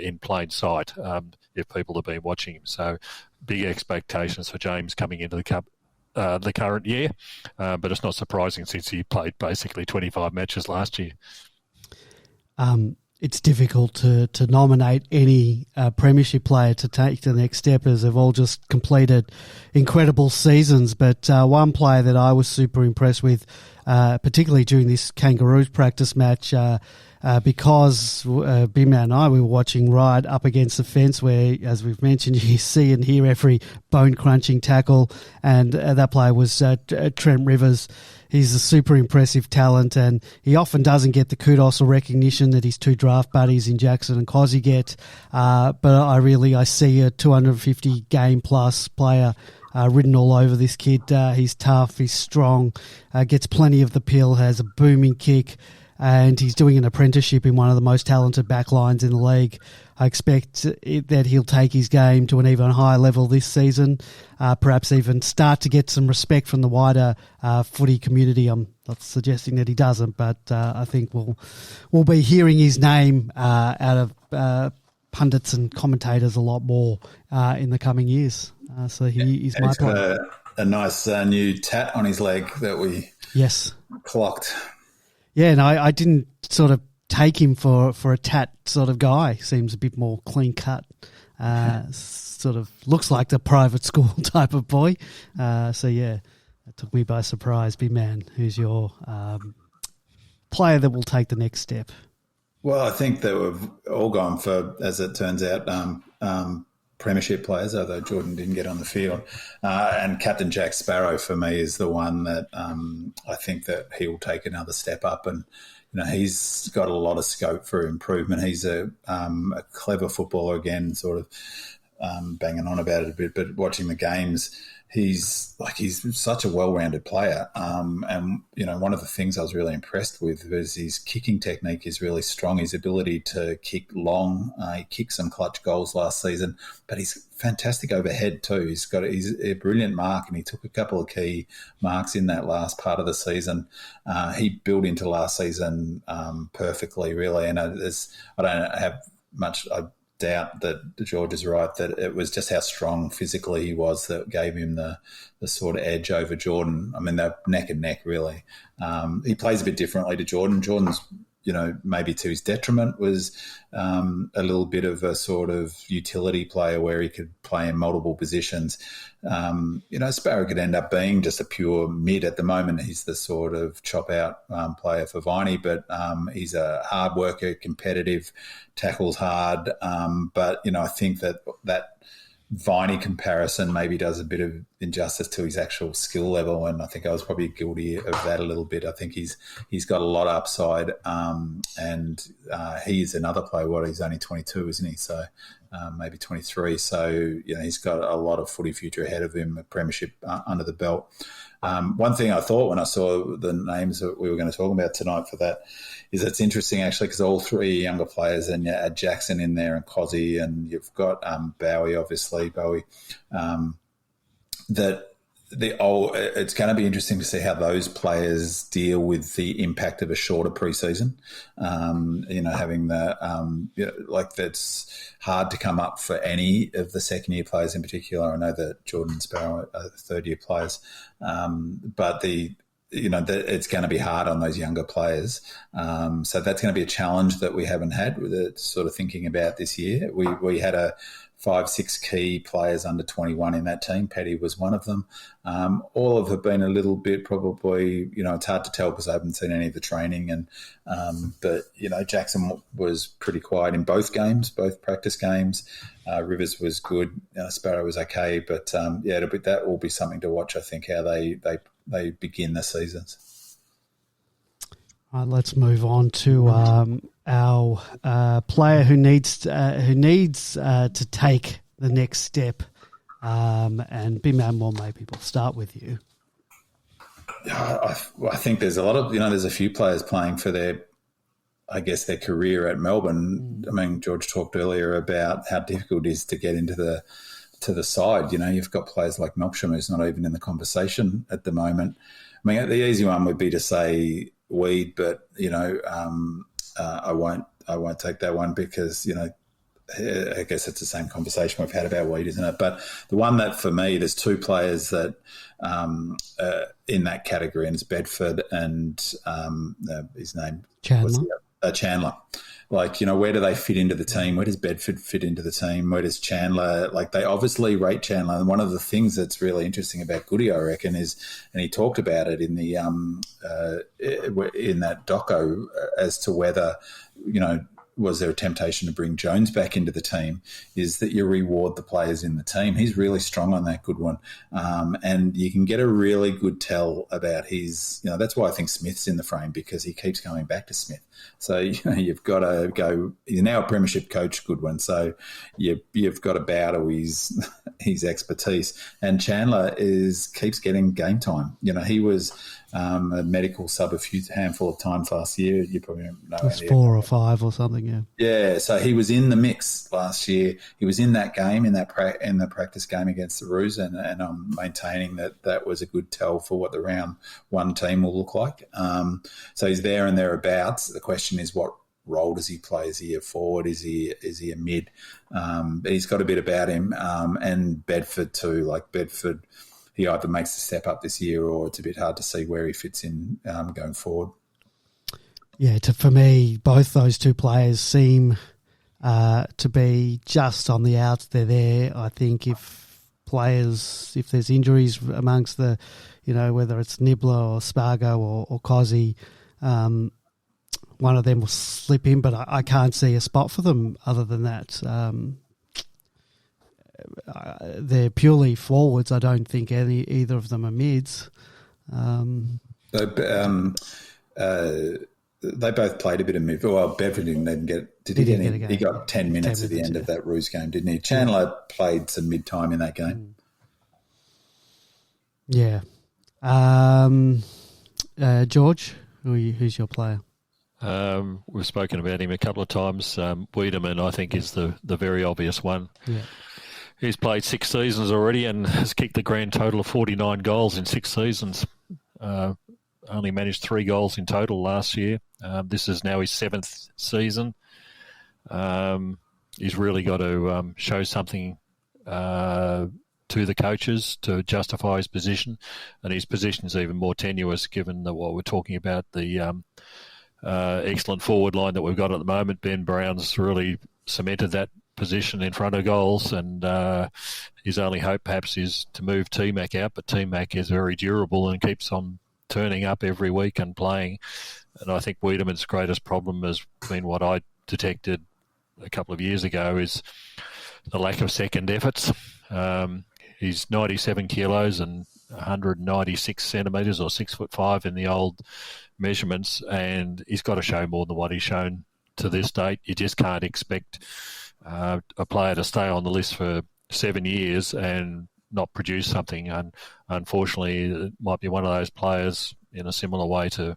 in plain sight if people have been watching him. So big expectations for James coming into the current year. But it's not surprising since he played basically 25 matches last year. It's difficult to nominate any premiership player to take the next step, as they've all just completed incredible seasons. But one player that I was super impressed with, particularly during this Kangaroos practice match, because Bimman and I were watching right up against the fence where, as we've mentioned, you see and hear every bone-crunching tackle, and that player was Trent Rivers. He's a super impressive talent, and he often doesn't get the kudos or recognition that his 2 draft buddies in Jackson and Cozzy get. But I see a 250 game plus player written all over this kid. He's tough, he's strong, gets plenty of the pill, has a booming kick, and he's doing an apprenticeship in one of the most talented backlines in the league. I expect that he'll take his game to an even higher level this season, perhaps even start to get some respect from the wider footy community. I'm not suggesting that he doesn't, but I think we'll be hearing his name out of pundits and commentators a lot more in the coming years. So he is my player. A nice new tat on his leg that we clocked. Yeah, and I didn't sort of take him for a tat sort of guy. Seems a bit more clean cut. Sort of looks like the private school type of boy. So yeah, that took me by surprise. Big man, who's your player that will take the next step? Well, I think that we've all gone for, as it turns out, premiership players, although Jordan didn't get on the field. And Captain Jack Sparrow, for me, is the one that I think that he will take another step up. And, you know, he's got a lot of scope for improvement. He's a clever footballer, again, sort of banging on about it a bit, but watching the games, he's such a well-rounded player. And, you know, one of the things I was really impressed with was his kicking technique is really strong. His ability to kick long. He kicked some clutch goals last season, but he's fantastic overhead too. He's a brilliant mark, and he took a couple of key marks in that last part of the season. He built into last season perfectly, really. And I don't have much... I doubt that George is right, that it was just how strong physically he was that gave him the sort of edge over Jordan. I mean, they're neck and neck, really. He plays a bit differently to Jordan. Jordan's, you know, maybe to his detriment, was a little bit of a sort of utility player where he could play in multiple positions. You know, Sparrow could end up being just a pure mid at the moment. He's the sort of chop-out player for Viney, but he's a hard worker, competitive, tackles hard. But, you know, I think that Viney comparison maybe does a bit of injustice to his actual skill level, and I think I was probably guilty of that a little bit. I think he's got a lot of upside, and he's another player. He's only 22, isn't he? So maybe 23. So he's got a lot of footy future ahead of him, a premiership under the belt. One thing I thought when I saw the names that we were going to talk about tonight for that is it's interesting actually because all three younger players, and you add Jackson in there and Cozzy, and you've got Bowie, obviously, it's going to be interesting to see how those players deal with the impact of a shorter preseason. Having that's hard to come up for any of the second year players in particular. I know that Jordan and Sparrow are third year players, but it's going to be hard on those younger players. So that's going to be a challenge that we haven't had with it, sort of thinking about this year. We had 5-6 key players under 21 in that team. Petty was one of them. All of have been a little bit probably, it's hard to tell because I haven't seen any of the training. But Jackson was pretty quiet in both games, both practice games. Rivers was good. Sparrow was okay. But, that will be something to watch, I think, how they begin the seasons. All right, let's move on to our player who needs to take the next step. And B-Man, maybe we'll start with you. I think there's a lot of there's a few players playing for their career at Melbourne. I mean, George talked earlier about how difficult it is to get into the side. You've got players like Melksham who's not even in the conversation at the moment. I mean, the easy one would be to say Weed, but I won't take that one because I guess it's the same conversation we've had about Weed, isn't it? But the one that for me, there's two players that in that category, and it's Bedford and his name Chandler. Where do they fit into the team? Where does Bedford fit into the team? Where does Chandler, they obviously rate Chandler. And one of the things that's really interesting about Goody, I reckon, is, and he talked about it in the in that doco as to whether, was there a temptation to bring Jones back into the team, is that you reward the players in the team. He's really strong on that good one. And you can get a really good tell about his, that's why I think Smith's in the frame, because he keeps coming back to Smith. So, you've got to go, you're now a premiership coach, Goodwin. So you've got to bow to his expertise. And Chandler keeps getting game time. He was a medical sub a handful of times last year. You probably don't know. It was 4 or 5 or something, yeah. Yeah, so he was in the mix last year. He was in that game, in the practice game against the Roos, and I'm maintaining that was a good tell for what the round one team will look like. So he's there and thereabouts. The question is, what role does he play? Is he a forward? Is he a mid? He's got a bit about him, and Bedford too. Bedford, he either makes the step up this year, or it's a bit hard to see where he fits in going forward. Yeah, for me, both those two players seem to be just on the outs. They're there. I think if there's injuries amongst the, whether it's Nibbler or Spargo or Cozzy, one of them will slip in, but I can't see a spot for them other than that. They're purely forwards. I don't think either of them are mids. They both played a bit of mid. Well, Bedford didn't get. Did he get any? He got 10 minutes at the end of that Roos game, didn't he? Chandler played some mid time in that game. Yeah. George, who's your player? We've spoken about him a couple of times. Wiedemann, I think, is the very obvious one. Yeah. He's played 6 seasons already and has kicked the grand total of 49 goals in 6 seasons. Only managed 3 goals in total last year. This is now his 7th season. He's really got to show something to the coaches to justify his position, and his position is even more tenuous given what we're talking about, the excellent forward line that we've got at the moment. Ben Brown's really cemented that position in front of goals, and his only hope perhaps is to move T-Mac out, but T-Mac is very durable and keeps on turning up every week and playing. And I think Wiedemann's greatest problem has been what I detected a couple of years ago, is the lack of second efforts. He's 97 kilos and 196 centimetres or 6'5" in the old measurements, and he's got to show more than what he's shown to this date. You just can't expect a player to stay on the list for 7 years and not produce something. And unfortunately, it might be one of those players in a similar way to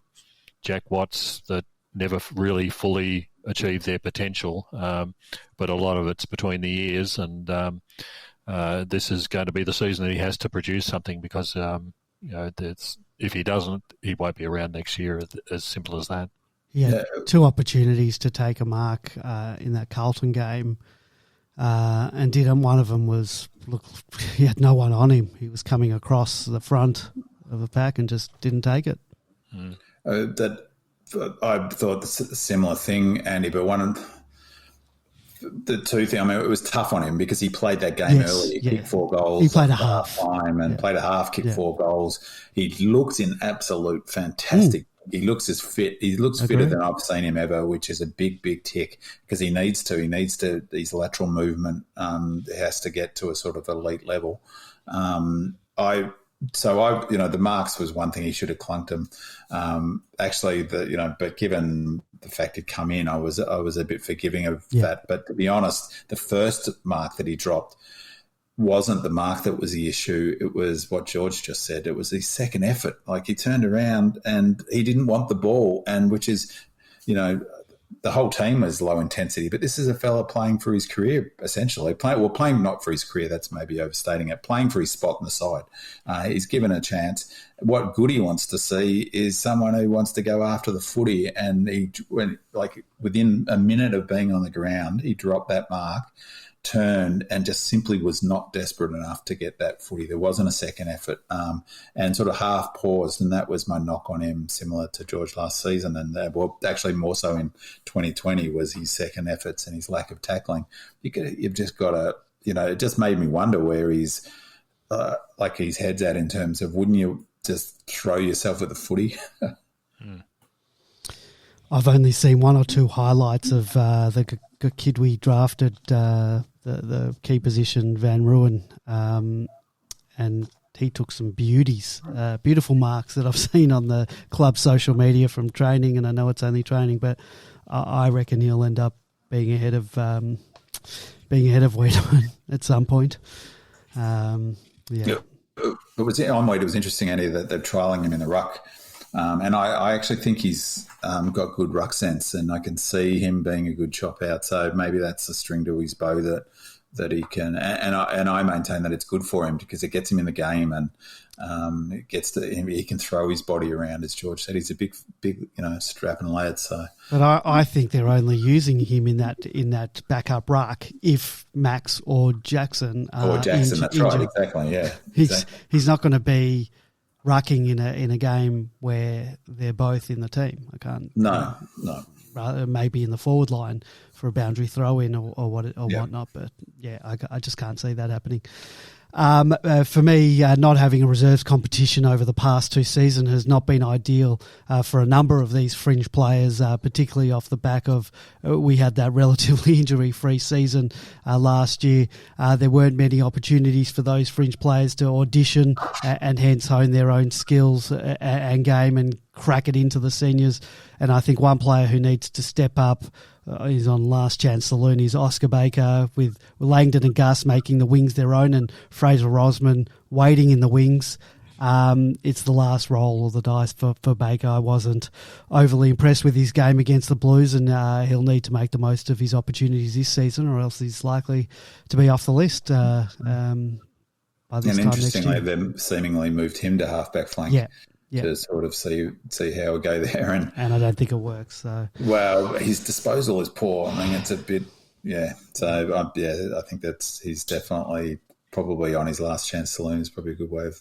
Jack Watts that never really fully achieved their potential. But a lot of it's between the ears, and this is going to be the season that he has to produce something, because if he doesn't, he won't be around next year. As simple as that. He had 2 opportunities to take a mark in that Carlton game, and didn't. One of them was, he had no one on him. He was coming across the front of the pack and just didn't take it. I thought the similar thing, Andy, but one of the 2 things, I mean, it was tough on him because he played that game early. He kicked 4 goals. He played a half. Played a half, kicked 4 goals. He looks in absolute fantastic. He looks as fit. He looks fitter than I've seen him ever, which is a big, big tick, because he needs to. He needs to. His lateral movement has to get to a sort of elite level. The marks was one thing he should have clunked him. But given the fact he'd come in, I was a bit forgiving of that. But to be honest, the first mark that he dropped wasn't the mark that was the issue. It was what George just said. It was his second effort. Like, he turned around and he didn't want the ball, and which is, the whole team was low intensity, but this is a fella playing for his career, essentially. Playing not for his career, that's maybe overstating it, playing for his spot on the side. He's given a chance. What good he wants to see is someone who wants to go after the footy, and within a minute of being on the ground, he dropped that mark, turned, and just simply was not desperate enough to get that footy. There wasn't a second effort, and sort of half paused, and that was my knock on him, similar to George last season, and actually more so in 2020, was his second efforts and his lack of tackling. You've just got to, it just made me wonder where he's his head's at in terms of, wouldn't you just throw yourself at the footy? I've only seen 1 or 2 highlights of the kid we drafted, the key position, Van Ruin, and he took some beautiful marks that I've seen on the club social media from training, and I know it's only training, but I reckon he'll end up being ahead of Weedon at some point. It was interesting, Andy, that they're trialling him in the ruck. And I actually think he's got good ruck sense, and I can see him being a good chop out. So maybe that's a string to his bow that he can. And I maintain that it's good for him, because it gets him in the game, and it gets to him. He can throw his body around, as George said. He's a big strapping lad. So, but I think they're only using him in that backup ruck if Max or Jackson are Jackson. That's right, exactly. Yeah, he's not going to be rucking in a game where they're both in the team. I can't. No. Rather, maybe in the forward line for a boundary throw in or whatnot. But I just can't see that happening. For me, not having a reserves competition over the past 2 seasons has not been ideal for a number of these fringe players, particularly off the back of we had that relatively injury-free season last year. There weren't many opportunities for those fringe players to audition and hence hone their own skills and game and crack it into the seniors. And I think one player who needs to step up, he's on last chance saloon, is Oscar Baker, with Langdon and Gus making the wings their own and Fraser Rosman waiting in the wings. It's the last roll of the dice for Baker. I wasn't overly impressed with his game against the Blues, and he'll need to make the most of his opportunities this season, or else he's likely to be off the list by this time next year. And interestingly, they've seemingly moved him to halfback flank. To sort of see how it go there. And I don't think it works. So. Well, his disposal is poor. I mean, it's a bit, So, I think he's definitely probably on his last chance saloon is probably a good way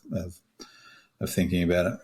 of thinking about it.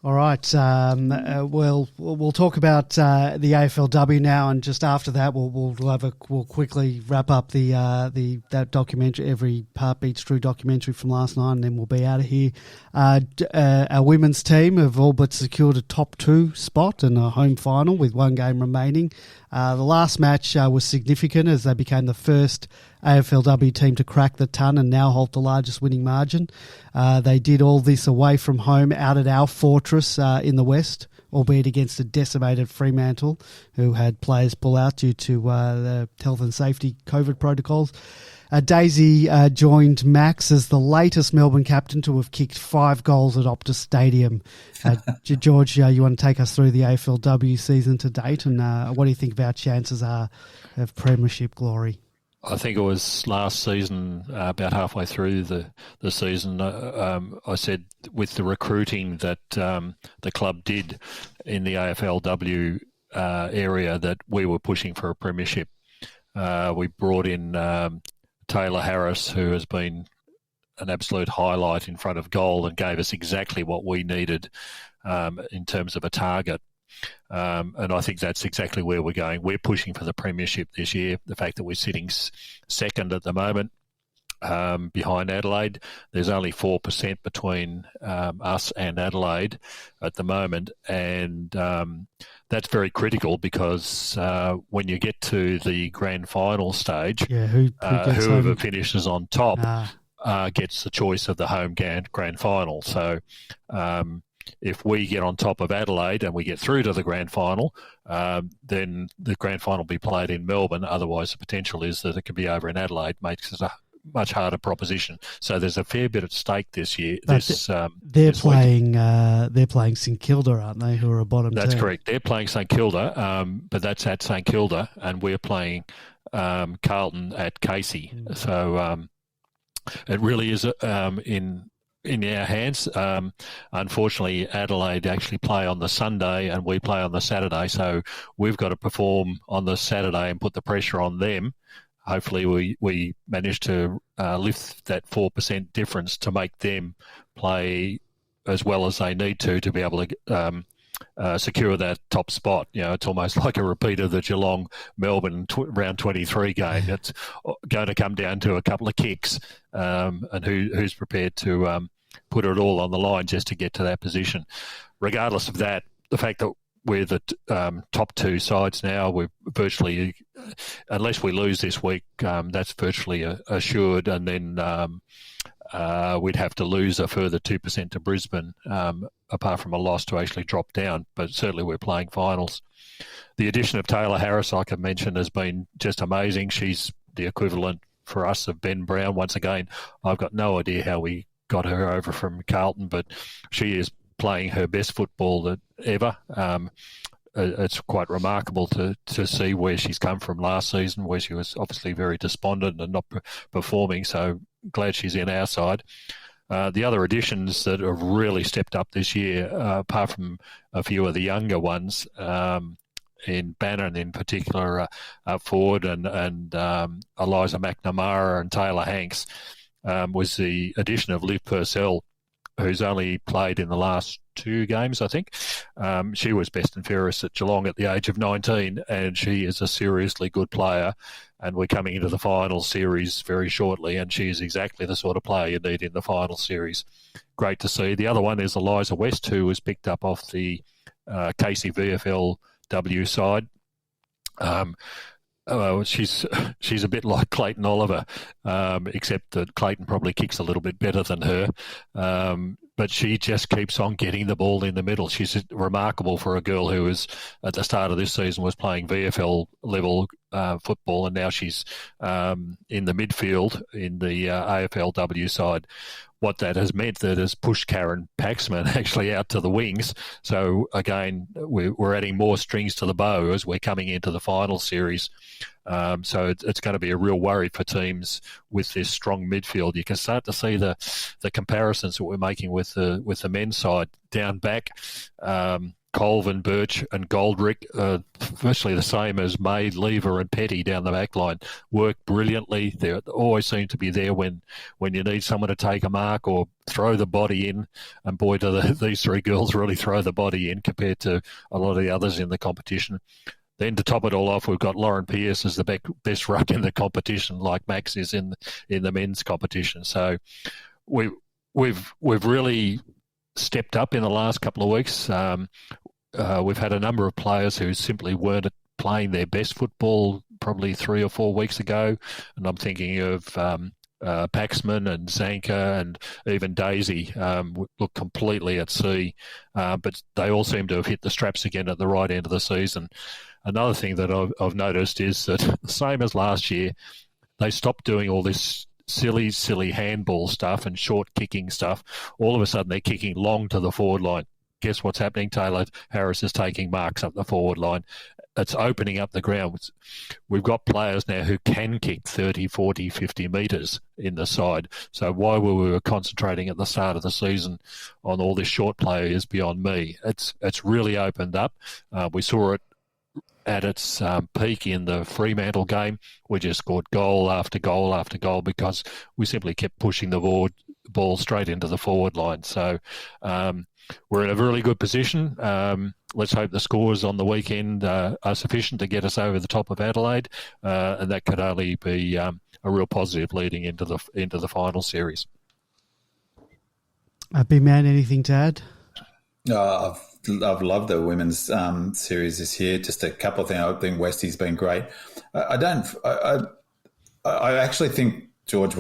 All right. We'll talk about the AFLW now, and just after that, we'll quickly wrap up that documentary, Every Part Beats True documentary from last night, and then we'll be out of here. Our women's team have all but secured a top 2 spot in a home final with 1 game remaining. The last match was significant as they became the first AFLW team to crack the ton and now hold the largest winning margin. They did all this away from home out at our fortress in the West, albeit against a decimated Fremantle who had players pull out due to the health and safety COVID protocols. Daisy joined Max as the latest Melbourne captain to have kicked 5 goals at Optus Stadium. George, you want to take us through the AFLW season to date, and what do you think our chances are of premiership glory? I think it was last season, about halfway through the season, I said with the recruiting that the club did in the AFLW area that we were pushing for a premiership. We brought in Taylor Harris, who has been an absolute highlight in front of goal and gave us exactly what we needed in terms of a target. And I think that's exactly where we're going. We're pushing for the premiership this year. The fact that we're sitting second at the moment behind Adelaide, there's only 4% between us and Adelaide at the moment. And that's very critical because when you get to the grand final stage, whoever finishes on top gets the choice of the home grand final. So if we get on top of Adelaide and we get through to the grand final, then the grand final will be played in Melbourne. Otherwise, the potential is that it could be over in Adelaide, makes it a much harder proposition. So there's a fair bit at stake this year. They're playing St Kilda, aren't they? Who are a bottom team? That's correct. They're playing St Kilda, but that's at St Kilda, and we're playing Carlton at Casey. So it really is in our hands. Unfortunately, Adelaide actually play on the Sunday and we play on the Saturday, so we've got to perform on the Saturday and put the pressure on them. Hopefully we manage to lift that 4% difference to make them play as well as they need to be able to secure that top spot. You know, it's almost like a repeat of the Geelong-Melbourne round 23 game. It's going to come down to a couple of kicks and who's prepared to put it all on the line just to get to that position. Regardless of that, the fact that we're the top 2 sides now, we're virtually, unless we lose this week, that's virtually assured, and then we'd have to lose a further 2% to Brisbane, apart from a loss to actually drop down, but certainly we're playing finals. The addition of Taylor Harris, like I mentioned, has been just amazing. She's the equivalent for us of Ben Brown. Once again, I've got no idea how we got her over from Carlton, but she is playing her best football ever. It's quite remarkable to see where she's come from last season, where she was obviously very despondent and not performing, so glad she's in our side. The other additions that have really stepped up this year, apart from a few of the younger ones, in Bannon in particular, up forward, and Eliza McNamara and Taylor Hanks, was the addition of Liv Purcell, who's only played in the last 2 games, I think. She was best and fairest at Geelong at the age of 19, and she is a seriously good player, and we're coming into the final series very shortly, and she is exactly the sort of player you need in the final series. Great to see. The other one is Eliza West, who was picked up off the Casey VFLW side. She's a bit like Clayton Oliver, except that Clayton probably kicks a little bit better than her. But she just keeps on getting the ball in the middle. She's remarkable for a girl who was, at the start of this season, was playing VFL level football, and now she's in the midfield in the AFLW side. What that has meant that has pushed Karen Paxman actually out to the wings. So again, we're adding more strings to the bow as we're coming into the final series. So it's going to be a real worry for teams with this strong midfield. You can start to see the comparisons that we're making with the men's side down back. Colvin, Birch and Goldrick, virtually the same as May, Lever and Petty down the back line. Work brilliantly. They always seem to be there when you need someone to take a mark or throw the body in. And boy, do these 3 girls really throw the body in compared to a lot of the others in the competition. Then to top it all off, we've got Lauren Pearce as the best ruck in the competition, like Max is in the men's competition. So we've really stepped up in the last couple of weeks. We've had a number of players who simply weren't playing their best football probably 3 or 4 weeks ago, and I'm thinking of Paxman and Zanka and even Daisy look completely at sea, but they all seem to have hit the straps again at the right end of the season. Another thing that I've noticed is that the same as last year, they stopped doing all this silly handball stuff and short kicking stuff. All of a sudden, they're kicking long to the forward line. Guess what's happening, Taylor? Harris is taking marks up the forward line. It's opening up the ground. We've got players now who can kick 30, 40, 50 metres in the side. So why were we concentrating at the start of the season on all this short play is beyond me. It's really opened up. We saw it at its peak in the Fremantle game. We just scored goal after goal after goal because we simply kept pushing the ball straight into the forward line. So we're in a really good position. Let's hope the scores on the weekend are sufficient to get us over the top of Adelaide, and that could only be a real positive leading into the final series. Big man, anything to add? I've loved the women's series this year. Just a couple of things. I think Westie's been great. I actually think, George,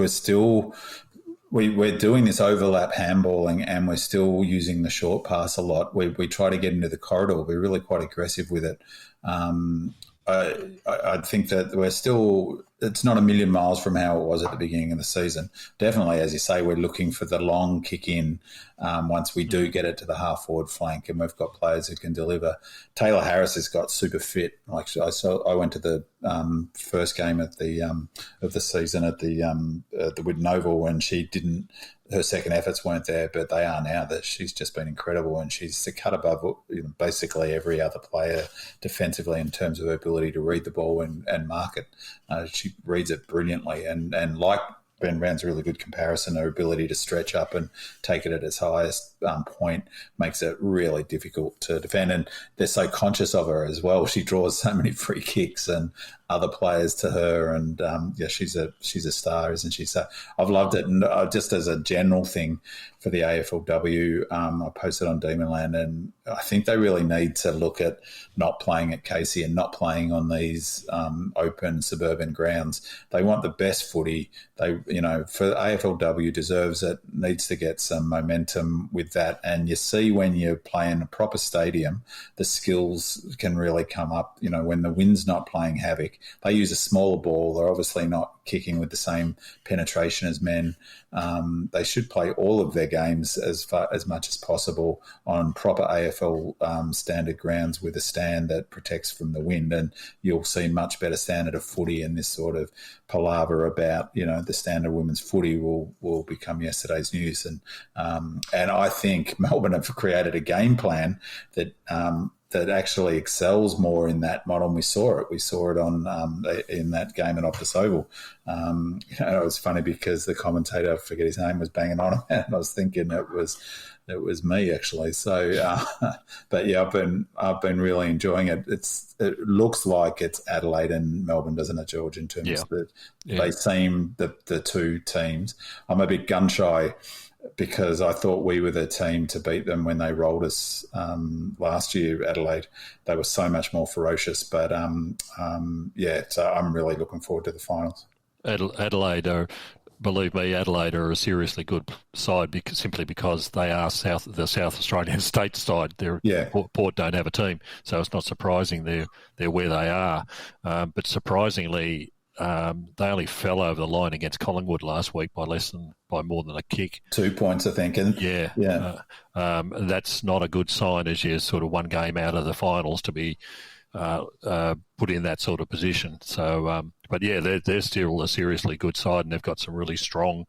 we're doing this overlap handballing and we're still using the short pass a lot. We try to get into the corridor. We're really quite aggressive with it. I think that it's not a million miles from how it was at the beginning of the season. Definitely, as you say, we're looking for the long kick in once we do get it to the half forward flank, and we've got players who can deliver. Taylor Harris has got super fit. Like I went to the first game of the season at the Whitten Oval, and her second efforts weren't there, but they are now. That she's just been incredible, and she's a cut above basically every other player defensively in terms of her ability to read the ball and mark it. She reads it brilliantly, and like Ben Brown's a really good comparison, her ability to stretch up and take it at its highest point makes it really difficult to defend. And they're so conscious of her as well. She draws so many free kicks and other players to her, and she's a star, isn't she? So I've loved it. And just as a general thing for the AFLW, I posted on Demonland, and I think they really need to look at not playing at Casey and not playing on these open suburban grounds. They want the best footy. For AFLW deserves it, needs to get some momentum with that. And you see when you play in a proper stadium, the skills can really come up. When the wind's not playing havoc, they use a smaller ball. They're obviously not kicking with the same penetration as men. They should play all of their games as much as possible on proper AFL standard grounds with a stand that protects from the wind, and you'll see much better standard of footy. And this sort of palaver about the standard women's footy will become yesterday's news. And I think Melbourne have created a game plan that actually excels more in that model. And we saw it. We saw it on in that game at Optus Oval. It was funny because the commentator, I forget his name, was banging on him, and I was thinking it was me actually. So, but yeah, I've been really enjoying it. It looks like it's Adelaide and Melbourne, doesn't it, George? In terms of they seem the two teams. I'm a bit gun shy, because I thought we were the team to beat them when they rolled us last year, Adelaide. They were so much more ferocious. But, so I'm really looking forward to the finals. Adelaide are a seriously good side simply because they are the South Australian state side. Port don't have a team, so it's not surprising they're where they are. But surprisingly, they only fell over the line against Collingwood last week by more than a kick. 2 points, I think. And that's not a good sign as you're sort of one game out of the finals to be put in that sort of position. So, they're still a seriously good side, and they've got some really strong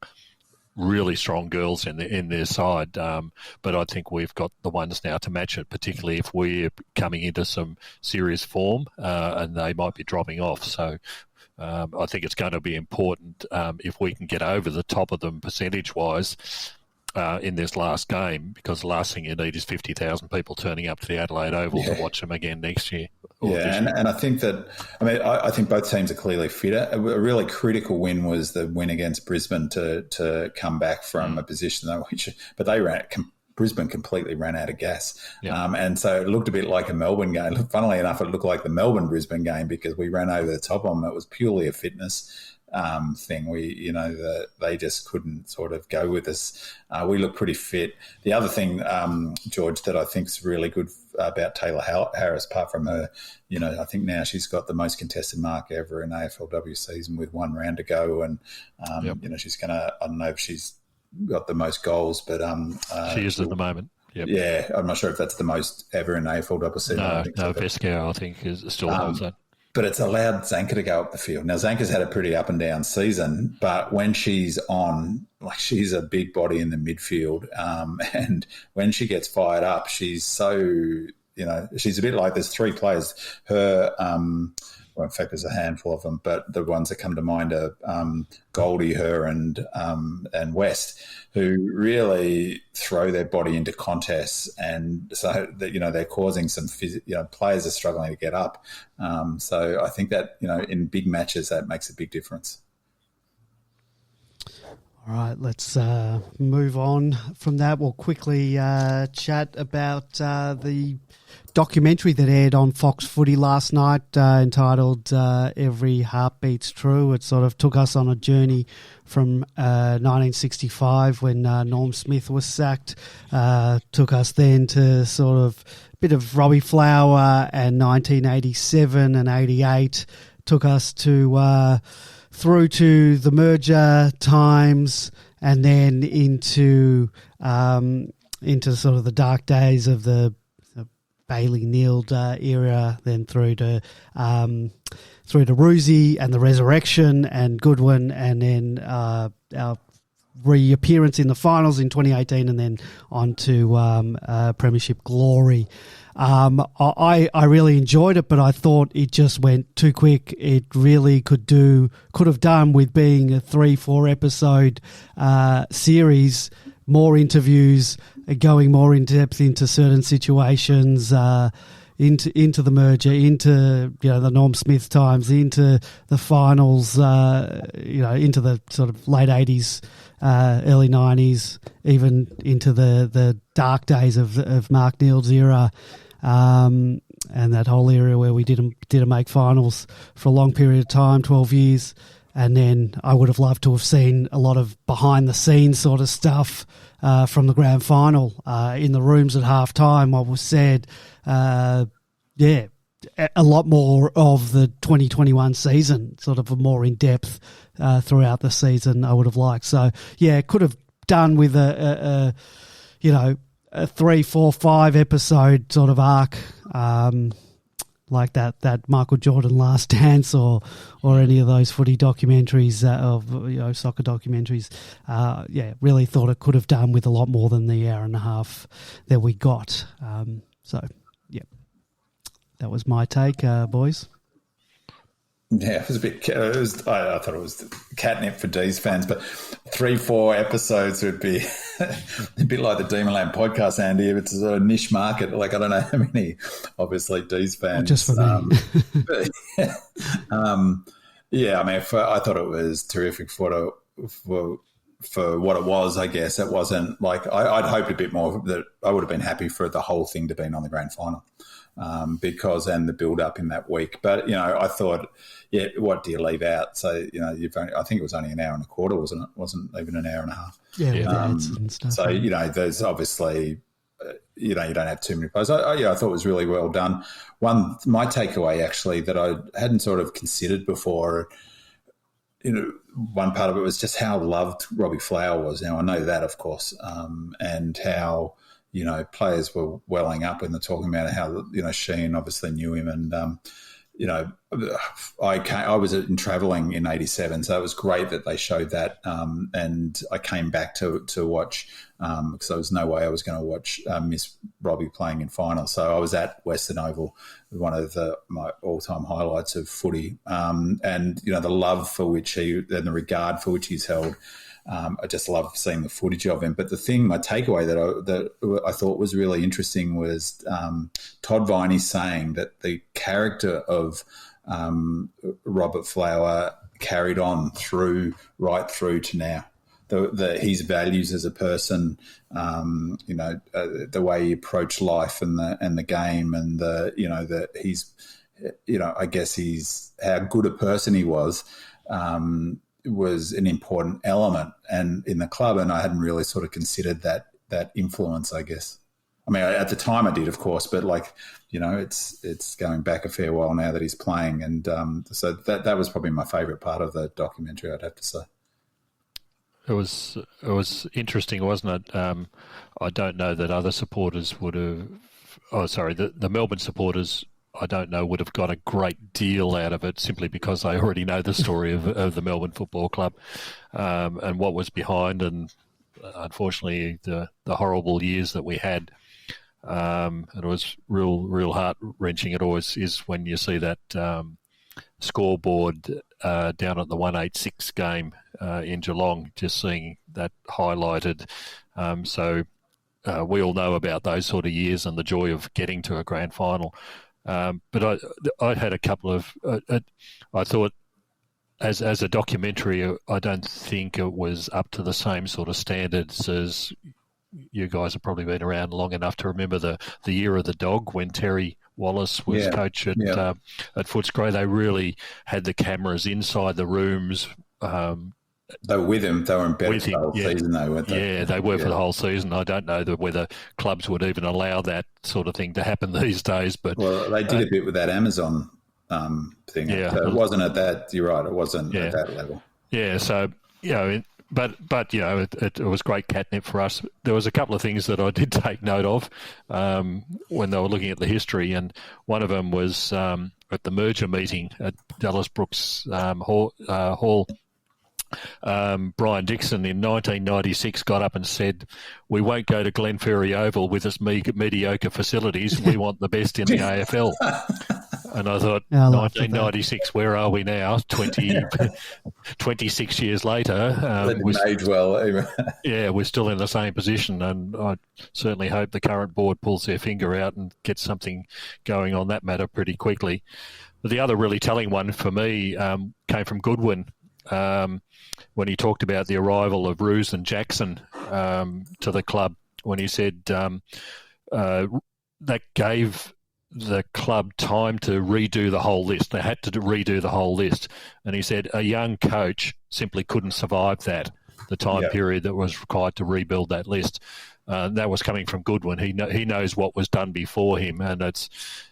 girls in their side. But I think we've got the ones now to match it, particularly if we're coming into some serious form and they might be dropping off. So I think it's going to be important if we can get over the top of them percentage-wise in this last game, because the last thing you need is 50,000 people turning up to the Adelaide Oval to watch them again next year. And I think I think both teams are clearly fitter. A really critical win was the win against Brisbane to come back from a position but they ran Brisbane completely ran out of gas. Yeah. And so it looked a bit like a Melbourne game. Funnily enough, it looked like the Melbourne-Brisbane game because we ran over the top of them. It was purely a fitness thing. They just couldn't sort of go with us. We looked pretty fit. The other thing, George, that I think is really good about Taylor Harris, apart from her, I think now she's got the most contested mark ever in AFLW season with 1 round to go. And, she's going to, I don't know if she's got the most goals, but she is at the moment. Yep. Yeah, I'm not sure if that's the most ever in AFLW season. No, Vesco, I think, is still holds that. But it's allowed Zanka to go up the field. Now, Zanka's had a pretty up and down season, but when she's on, she's a big body in the midfield. And when she gets fired up, she's so, she's a bit like there's 3 players. Her, well, in fact, there's a handful of them, but the ones that come to mind are Goldie, her, and West, who really throw their body into contests, and so that they're causing some players are struggling to get up. So I think that in big matches that makes a big difference. All right, let's move on from that. We'll quickly chat about the documentary that aired on Fox Footy last night entitled Every Heartbeat's True. It sort of took us on a journey from 1965 when Norm Smith was sacked, took us then to sort of a bit of Robbie Flower and 1987 and 88, took us to through to the merger times, and then into sort of the dark days of the Bailey Neild era, then through to Roosie and the resurrection and Goodwin, and then our reappearance in the finals in 2018, and then on to Premiership glory. I really enjoyed it, but I thought it just went too quick. It really could have done with being a 3-4 episode series, more interviews, going more in depth into certain situations, into the merger, into the Norm Smith times, into the finals, into the sort of late 80s, early 90s, even into the dark days of Mark Neild's era. And that whole area where we didn't make finals for a long period of time, 12 years. And then I would have loved to have seen a lot of behind-the-scenes sort of stuff from the grand final in the rooms at halftime. What was said, a lot more of the 2021 season, sort of more in-depth throughout the season I would have liked. So, yeah, could have done with a 3, 4, 5 episode sort of arc, like that Michael Jordan Last Dance or any of those footy documentaries of soccer documentaries. Really thought it could have done with a lot more than the hour and a half that we got. That was my take, boys. Yeah, it was a bit. I thought it was catnip for D's fans, but 3-4 episodes would be a bit like the Demonland podcast, Andy. It's a sort of niche market. Like I don't know how many, obviously D's fans. Not just for me. I thought it was terrific for what it was. I guess it wasn't like I'd hoped a bit more that I would have been happy for the whole thing to be on the grand final. Because and the build up in that week, but I thought, what do you leave out? So I think it was only an hour and a quarter, wasn't it? Wasn't even an hour and a half. And stuff. So there's obviously you don't have too many players. I thought it was really well done. My takeaway actually that I hadn't sort of considered before. One part of it was just how loved Robbie Flower was. Now I know that, of course, and how. Players were welling up when they're talking about how, Sheen obviously knew him. And, I was travelling in 87, so it was great that they showed that. And I came back to watch because there was no way I was going to miss Robbie playing in final. So I was at Western Oval, one of my all-time highlights of footy. And, the love for which and the regard for which he's held. I just love seeing the footage of him. But my takeaway that I thought was really interesting was Todd Viney saying that the character of Robert Flower carried on right through to now. his values as a person, the way he approached life and the game, and I guess how good a person he was an important element and in the club, and I hadn't really sort of considered that influence, I guess. I mean, at the time I did, of course, but it's going back a fair while now that he's playing, and so that was probably my favourite part of the documentary, I'd have to say. It was interesting, wasn't it? I don't know that other supporters would have. Oh, sorry, the Melbourne supporters, I don't know, would have got a great deal out of it simply because they already know the story of the Melbourne Football Club and what was behind, and unfortunately the horrible years that we had. It was real heart wrenching. It always is when you see that scoreboard down at the 186 game in Geelong, just seeing that highlighted. So we all know about those sort of years and the joy of getting to a grand final. But I had a couple of. I thought, as a documentary, I don't think it was up to the same sort of standards as. You guys have probably been around long enough to remember the year of the dog when Terry Wallace was coach at Footscray. They really had the cameras inside the rooms. They were with him. They were in bed for the whole season, though, weren't they? Yeah, they were for the whole season. I don't know whether clubs would even allow that sort of thing to happen these days. But they did a bit with that Amazon thing. Yeah, so it wasn't at that. You're right. It wasn't at that level. Yeah. So But it was great catnip for us. There was a couple of things that I did take note of when they were looking at the history, and one of them was at the merger meeting at Dallas Brooks Hall. Brian Dixon in 1996 got up and said, "We won't go to Glenferrie Oval with its mediocre facilities. We want the best in the AFL." And I thought, 1996, where are we now? 26 years later. We age well. Yeah, we're still in the same position, and I certainly hope the current board pulls their finger out and gets something going on that matter pretty quickly. But the other really telling one for me came from Goodwin when he talked about the arrival of Roos and Jackson to the club, when he said that gave the club time to redo the whole list. They had to redo the whole list. And he said a young coach simply couldn't survive that, the time period that was required to rebuild that list. That was coming from Goodwin. He knows what was done before him, and it's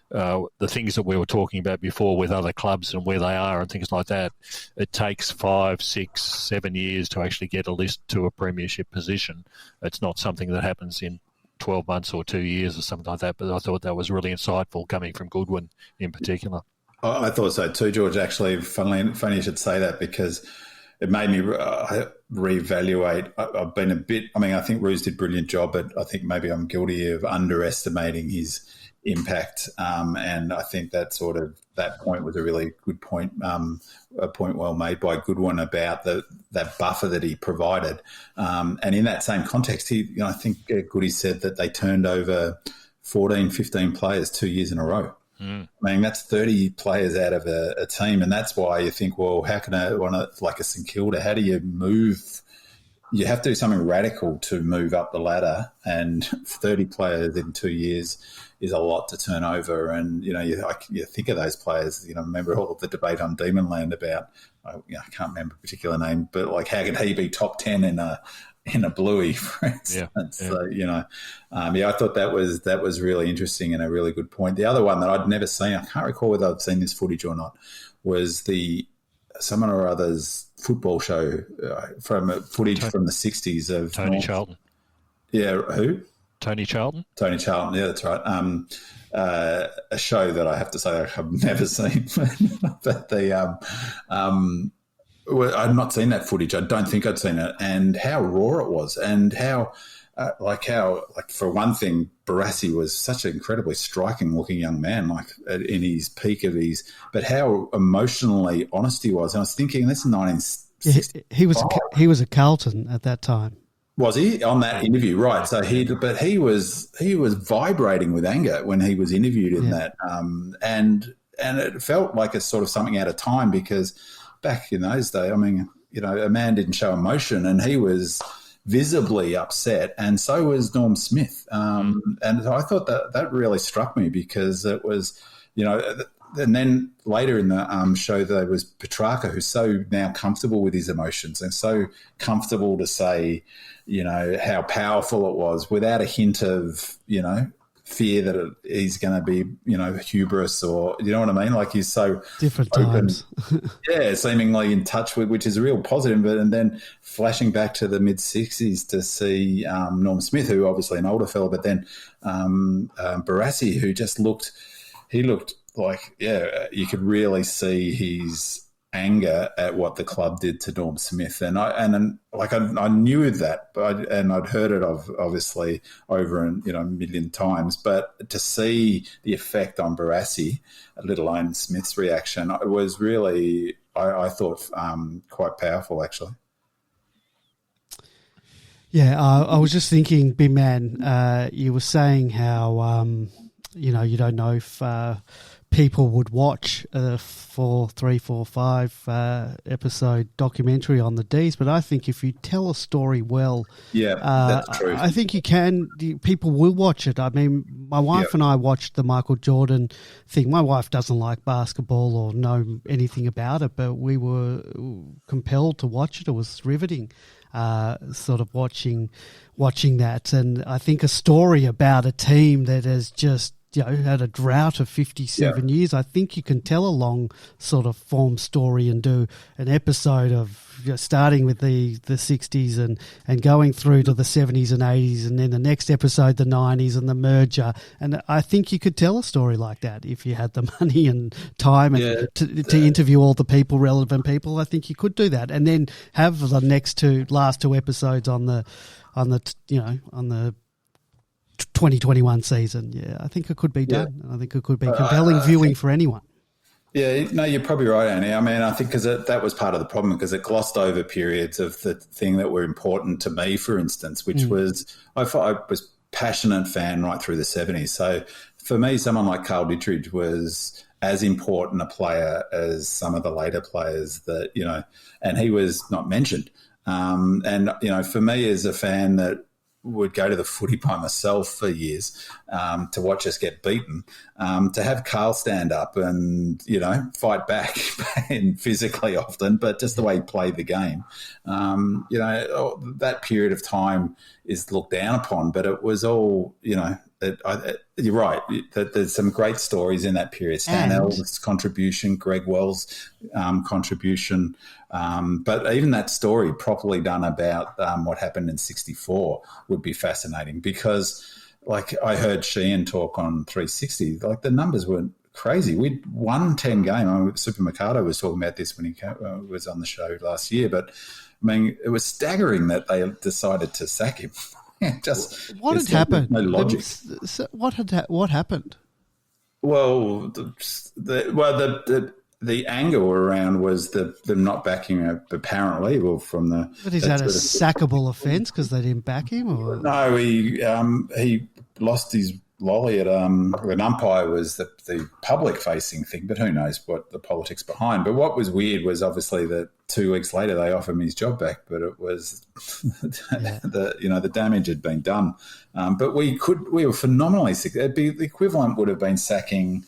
the things that we were talking about before with other clubs and where they are and things like that. It takes 5, 6, 7 years to actually get a list to a premiership position. It's not something that happens in 12 months or 2 years or something like that, but I thought that was really insightful coming from Goodwin in particular. I thought so too, George, actually. Funny you should say that, because it made me reevaluate. I've been a bit, I think Roos did a brilliant job, but I think maybe I'm guilty of underestimating his impact. And I think that point was a really good point, a point well made by Goodwin about that buffer that he provided. And in that same context, I think Goody said that they turned over 14, 15 players 2 years in a row. That's 30 players out of a team, and that's why you think, well, how can like a St Kilda, how do you move? You have to do something radical to move up the ladder, and 30 players in 2 years is a lot to turn over. And, you think of those players, remember all of the debate on Demonland about, I can't remember a particular name, but like, how can he be top 10 in a Bluey, for instance? So, I thought that was really interesting and a really good point. The other one that I'd never seen, I can't recall whether I'd seen this footage or not, was someone or other's football show from footage from the 60s of Tony Charlton. Yeah, who? Tony Charlton. Tony Charlton, yeah, that's right. A show that I have to say I've never seen, but I'd not seen that footage. I don't think I'd seen it, and how raw it was, and how for one thing, Barassi was such an incredibly striking-looking young man, like in his peak of but how emotionally honest he was. And I was thinking, this is 1960. He was a Carlton at that time. Was he on that interview? Right. So he was vibrating with anger when he was interviewed in that, and it felt like it's sort of something out of time, because back in those days, a man didn't show emotion, and he was visibly upset, and so was Norm Smith. And I thought that really struck me, because it was, and then later in the show, there was Petrarca, who's so now comfortable with his emotions and so comfortable to say, how powerful it was without a hint of, fear that he's going to be, hubris, or, you know what I mean? Like, he's so different open, times. seemingly in touch with, which is a real positive. And then flashing back to the mid-60s to see Norm Smith, who obviously an older fella, but then Barassi, who just looked like, you could really see his anger at what the club did to Norm Smith, and I knew that, and I'd heard it obviously over a million times, but to see the effect on Barassi, let alone Smith's reaction, it was really, I thought, quite powerful, actually. Yeah, I was just thinking, Big Man, you were saying how you don't know if people would watch a 3, 4, 5 episode documentary on the D's, but I think if you tell a story well, that's true. I think you can. People will watch it. I mean, my wife and I watched the Michael Jordan thing. My wife doesn't like basketball or know anything about it, but we were compelled to watch it. It was riveting. Sort of watching that, and I think a story about a team that has just had a drought of 57 years. I think you can tell a long sort of form story and do an episode of starting with the 60s and going through to the 70s and 80s, and then the next episode the 90s and the merger. And I think you could tell a story like that if you had the money and time and to interview all the relevant people. I think you could do that, and then have the last two episodes on the 2021 season. Yeah, I think it could be done. I think it could be compelling viewing for anyone. Yeah, no, you're probably right, Annie. I mean, I think because that was part of the problem, because it glossed over periods of the thing that were important to me, for instance, which was I was passionate fan right through the 70s. So for me, someone like Carl Dittrich was as important a player as some of the later players that, and he was not mentioned. And, for me as a fan that would go to the footy by myself for years to watch us get beaten, to have Carl stand up and, fight back and physically often, but just the way he played the game, that period of time is looked down upon, but it was all, you're right, that there's some great stories in that period. Stan Ellis' contribution, Greg Wells' contribution, but even that story properly done about what happened in 64 would be fascinating, because like I heard Sheehan talk on 360, like the numbers weren't crazy. We'd won 10 games. Super Mercado was talking about this when he was on the show last year, but I mean, it was staggering that they decided to sack him. Just what had happened? No logic. What happened? Well, the anger around was the not backing him, apparently. Well, from the. But is that a sackable offence because they didn't back him? Or? No, he lost his lolly at an umpire was the public facing thing, but who knows what the politics behind. But what was weird was obviously that 2 weeks later they offered him his job back, but it was the damage had been done. But we were phenomenally sick. The equivalent would have been sacking.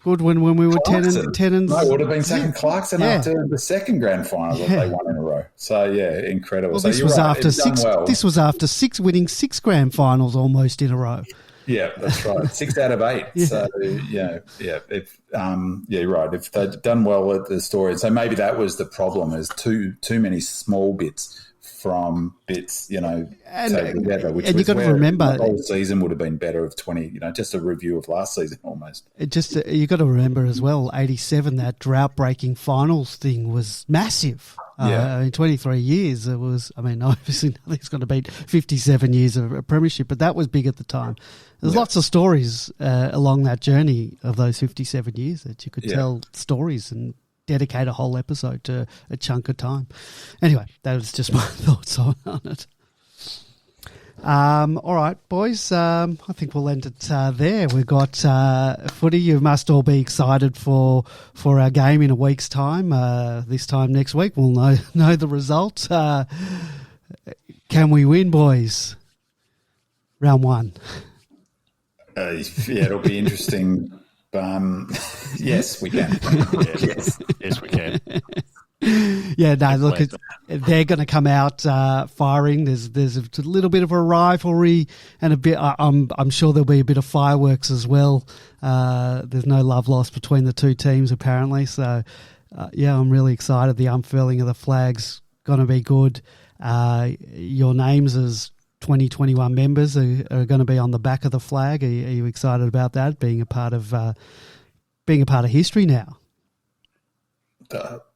Good when we were Clarkson. 10 and no, it would have been second Clarkson after the second grand final that they won in a row. So incredible. Well, so this was after six. Well. This was after winning 6 grand finals almost in a row. Yeah, that's right. 6 out of 8. Yeah. So If right. If they'd done well at the story, so maybe that was the problem: is too many small bits from bits, together. Which and you got to remember, the whole season would have been better of 20. Just a review of last season almost. You got to remember as well, 87, that drought-breaking finals thing was massive. In 23 years, it was. I mean, obviously nothing's going to beat 57 years of a premiership, but that was big at the time. There's lots of stories along that journey of those 57 years that you could tell stories and dedicate a whole episode to a chunk of time. Anyway, that was just my thoughts on it. All right, boys. I think we'll end it there. We've got footy. You must all be excited for our game in a week's time. This time next week, we'll know the result. Can we win, boys? Round 1. Yeah, it'll be interesting. Yes, we can. Yes, we can. Yeah, no, look, they're going to come out firing. There's a little bit of a rivalry and a bit. I'm sure there'll be a bit of fireworks as well. There's no love lost between the two teams apparently. So, yeah, I'm really excited. The unfurling of the flag's going to be good. Your names as 2021 members are going to be on the back of the flag. Are you excited about that? Being a part of history now.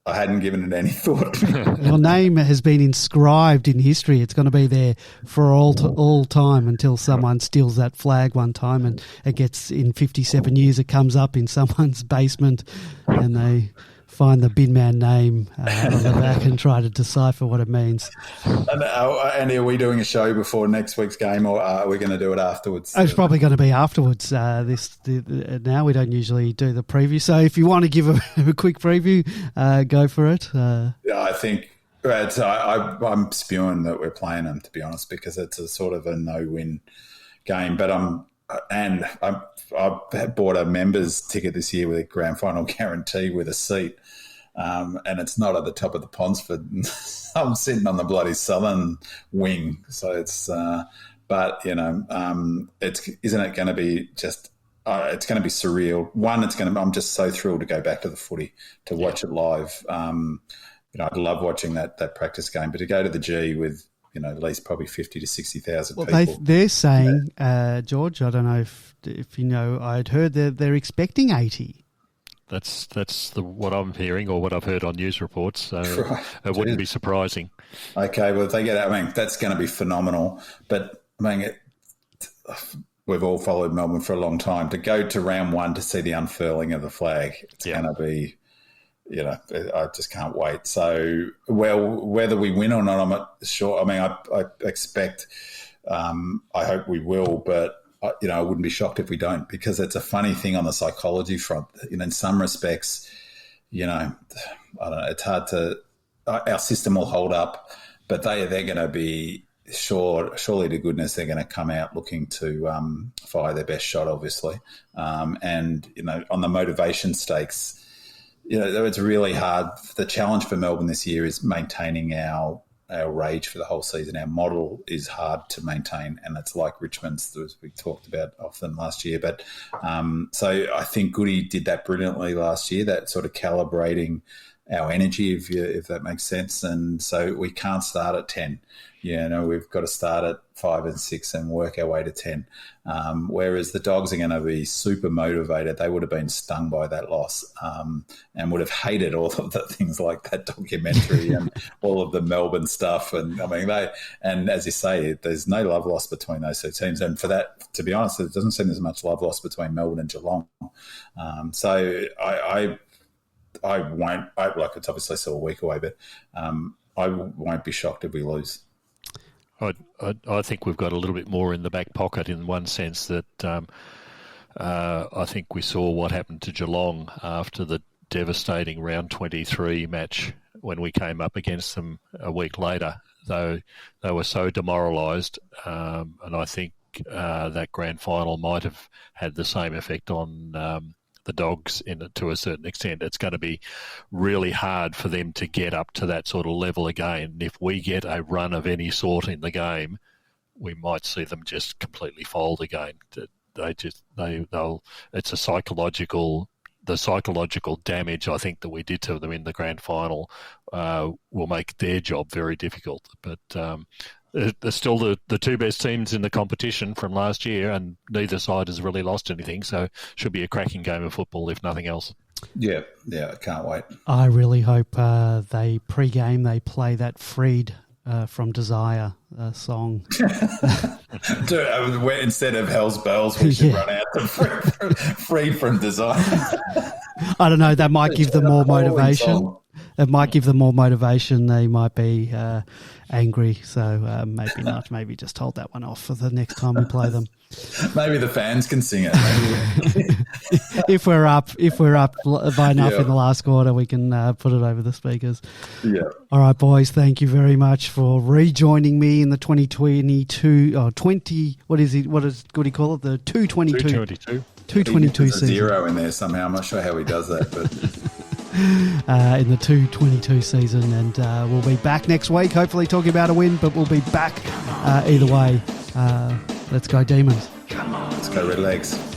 I hadn't given it any thought. Your name has been inscribed in history. It's going to be there for all time until someone steals that flag one time, and it gets in 57 years. It comes up in someone's basement, and they find the bin man name on the back and try to decipher what it means. And Andy, are we doing a show before next week's game, or are we going to do it afterwards? It's probably going to be afterwards. Now we don't usually do the preview, so if you want to give a quick preview, go for it. Yeah, I think I'm spewing that we're playing them, to be honest, because it's a sort of a no-win game. But I bought a members ticket this year with a grand final guarantee with a seat. And it's not at the top of the Ponsford. I'm sitting on the bloody southern wing. So it's, but, isn't it going to be just, it's going to be surreal. One, I'm just so thrilled to go back to the footy, to watch it live. I'd love watching that practice game, but to go to the G with, at least probably 50 to 60,000 people. Well, they're saying, George, I don't know if you know, I'd heard they're expecting 80. That's what I'm hearing, or what I've heard on news reports. So Right. It wouldn't be surprising. Okay, well, if they get out, that's going to be phenomenal. But we've all followed Melbourne for a long time. To go to round 1 to see the unfurling of the flag, it's going to be, I just can't wait. So, whether we win or not, I'm not sure. I expect, I hope we will, but I wouldn't be shocked if we don't, because it's a funny thing on the psychology front. In some respects, I don't know, it's hard to, our system will hold up, but they're going to be surely to goodness, they're going to come out looking to fire their best shot, obviously. And, on the motivation stakes, it's really hard. The challenge for Melbourne this year is maintaining our rage for the whole season. Our model is hard to maintain, and it's like Richmond's, as we talked about often last year. But so I think Goody did that brilliantly last year, that sort of calibrating our energy, if that makes sense. And so we can't start at 10. We've got to start at 5 and 6 and work our way to 10. Whereas the Dogs are going to be super motivated. They would have been stung by that loss and would have hated all of the things like that documentary and all of the Melbourne stuff. And and as you say, there's no love lost between those two teams. And for that, to be honest, it doesn't seem there's much love lost between Melbourne and Geelong. So I won't, it's obviously still a week away, but I won't be shocked if we lose. I think we've got a little bit more in the back pocket, in one sense that I think we saw what happened to Geelong after the devastating round 23 match when we came up against them a week later. Though they were so demoralised, and I think that grand final might have had the same effect on the Dogs to a certain extent. It's going to be really hard for them to get up to that sort of level again. If we get a run of any sort in the game, we might see them just completely fold again. They'll. It's a psychological damage, I think, that we did to them in the grand final will make their job very difficult. But they're still the two best teams in the competition from last year, and neither side has really lost anything, so should be a cracking game of football, if nothing else. Yeah, I can't wait. I really hope they pre-game they play that Freed from Desire song. Instead of Hell's Bells, we should run out to Freed from Desire. I don't know, that might give them more motivation. it might give them more motivation. They might be angry, so maybe not. Maybe just hold that one off for the next time we play them. Maybe the fans can sing it. If we're up by enough in the last quarter, we can put it over the speakers. Yeah. All right, boys. Thank you very much for rejoining me in the 2022 or 20. What is it? What do you call it? The 222. 222 There's a season. zero in there somehow. I'm not sure how he does that, but in the 222 season, and we'll be back next week. Hopefully, talking about a win, but we'll be back either way. Let's go, Demons. let's go Red Legs.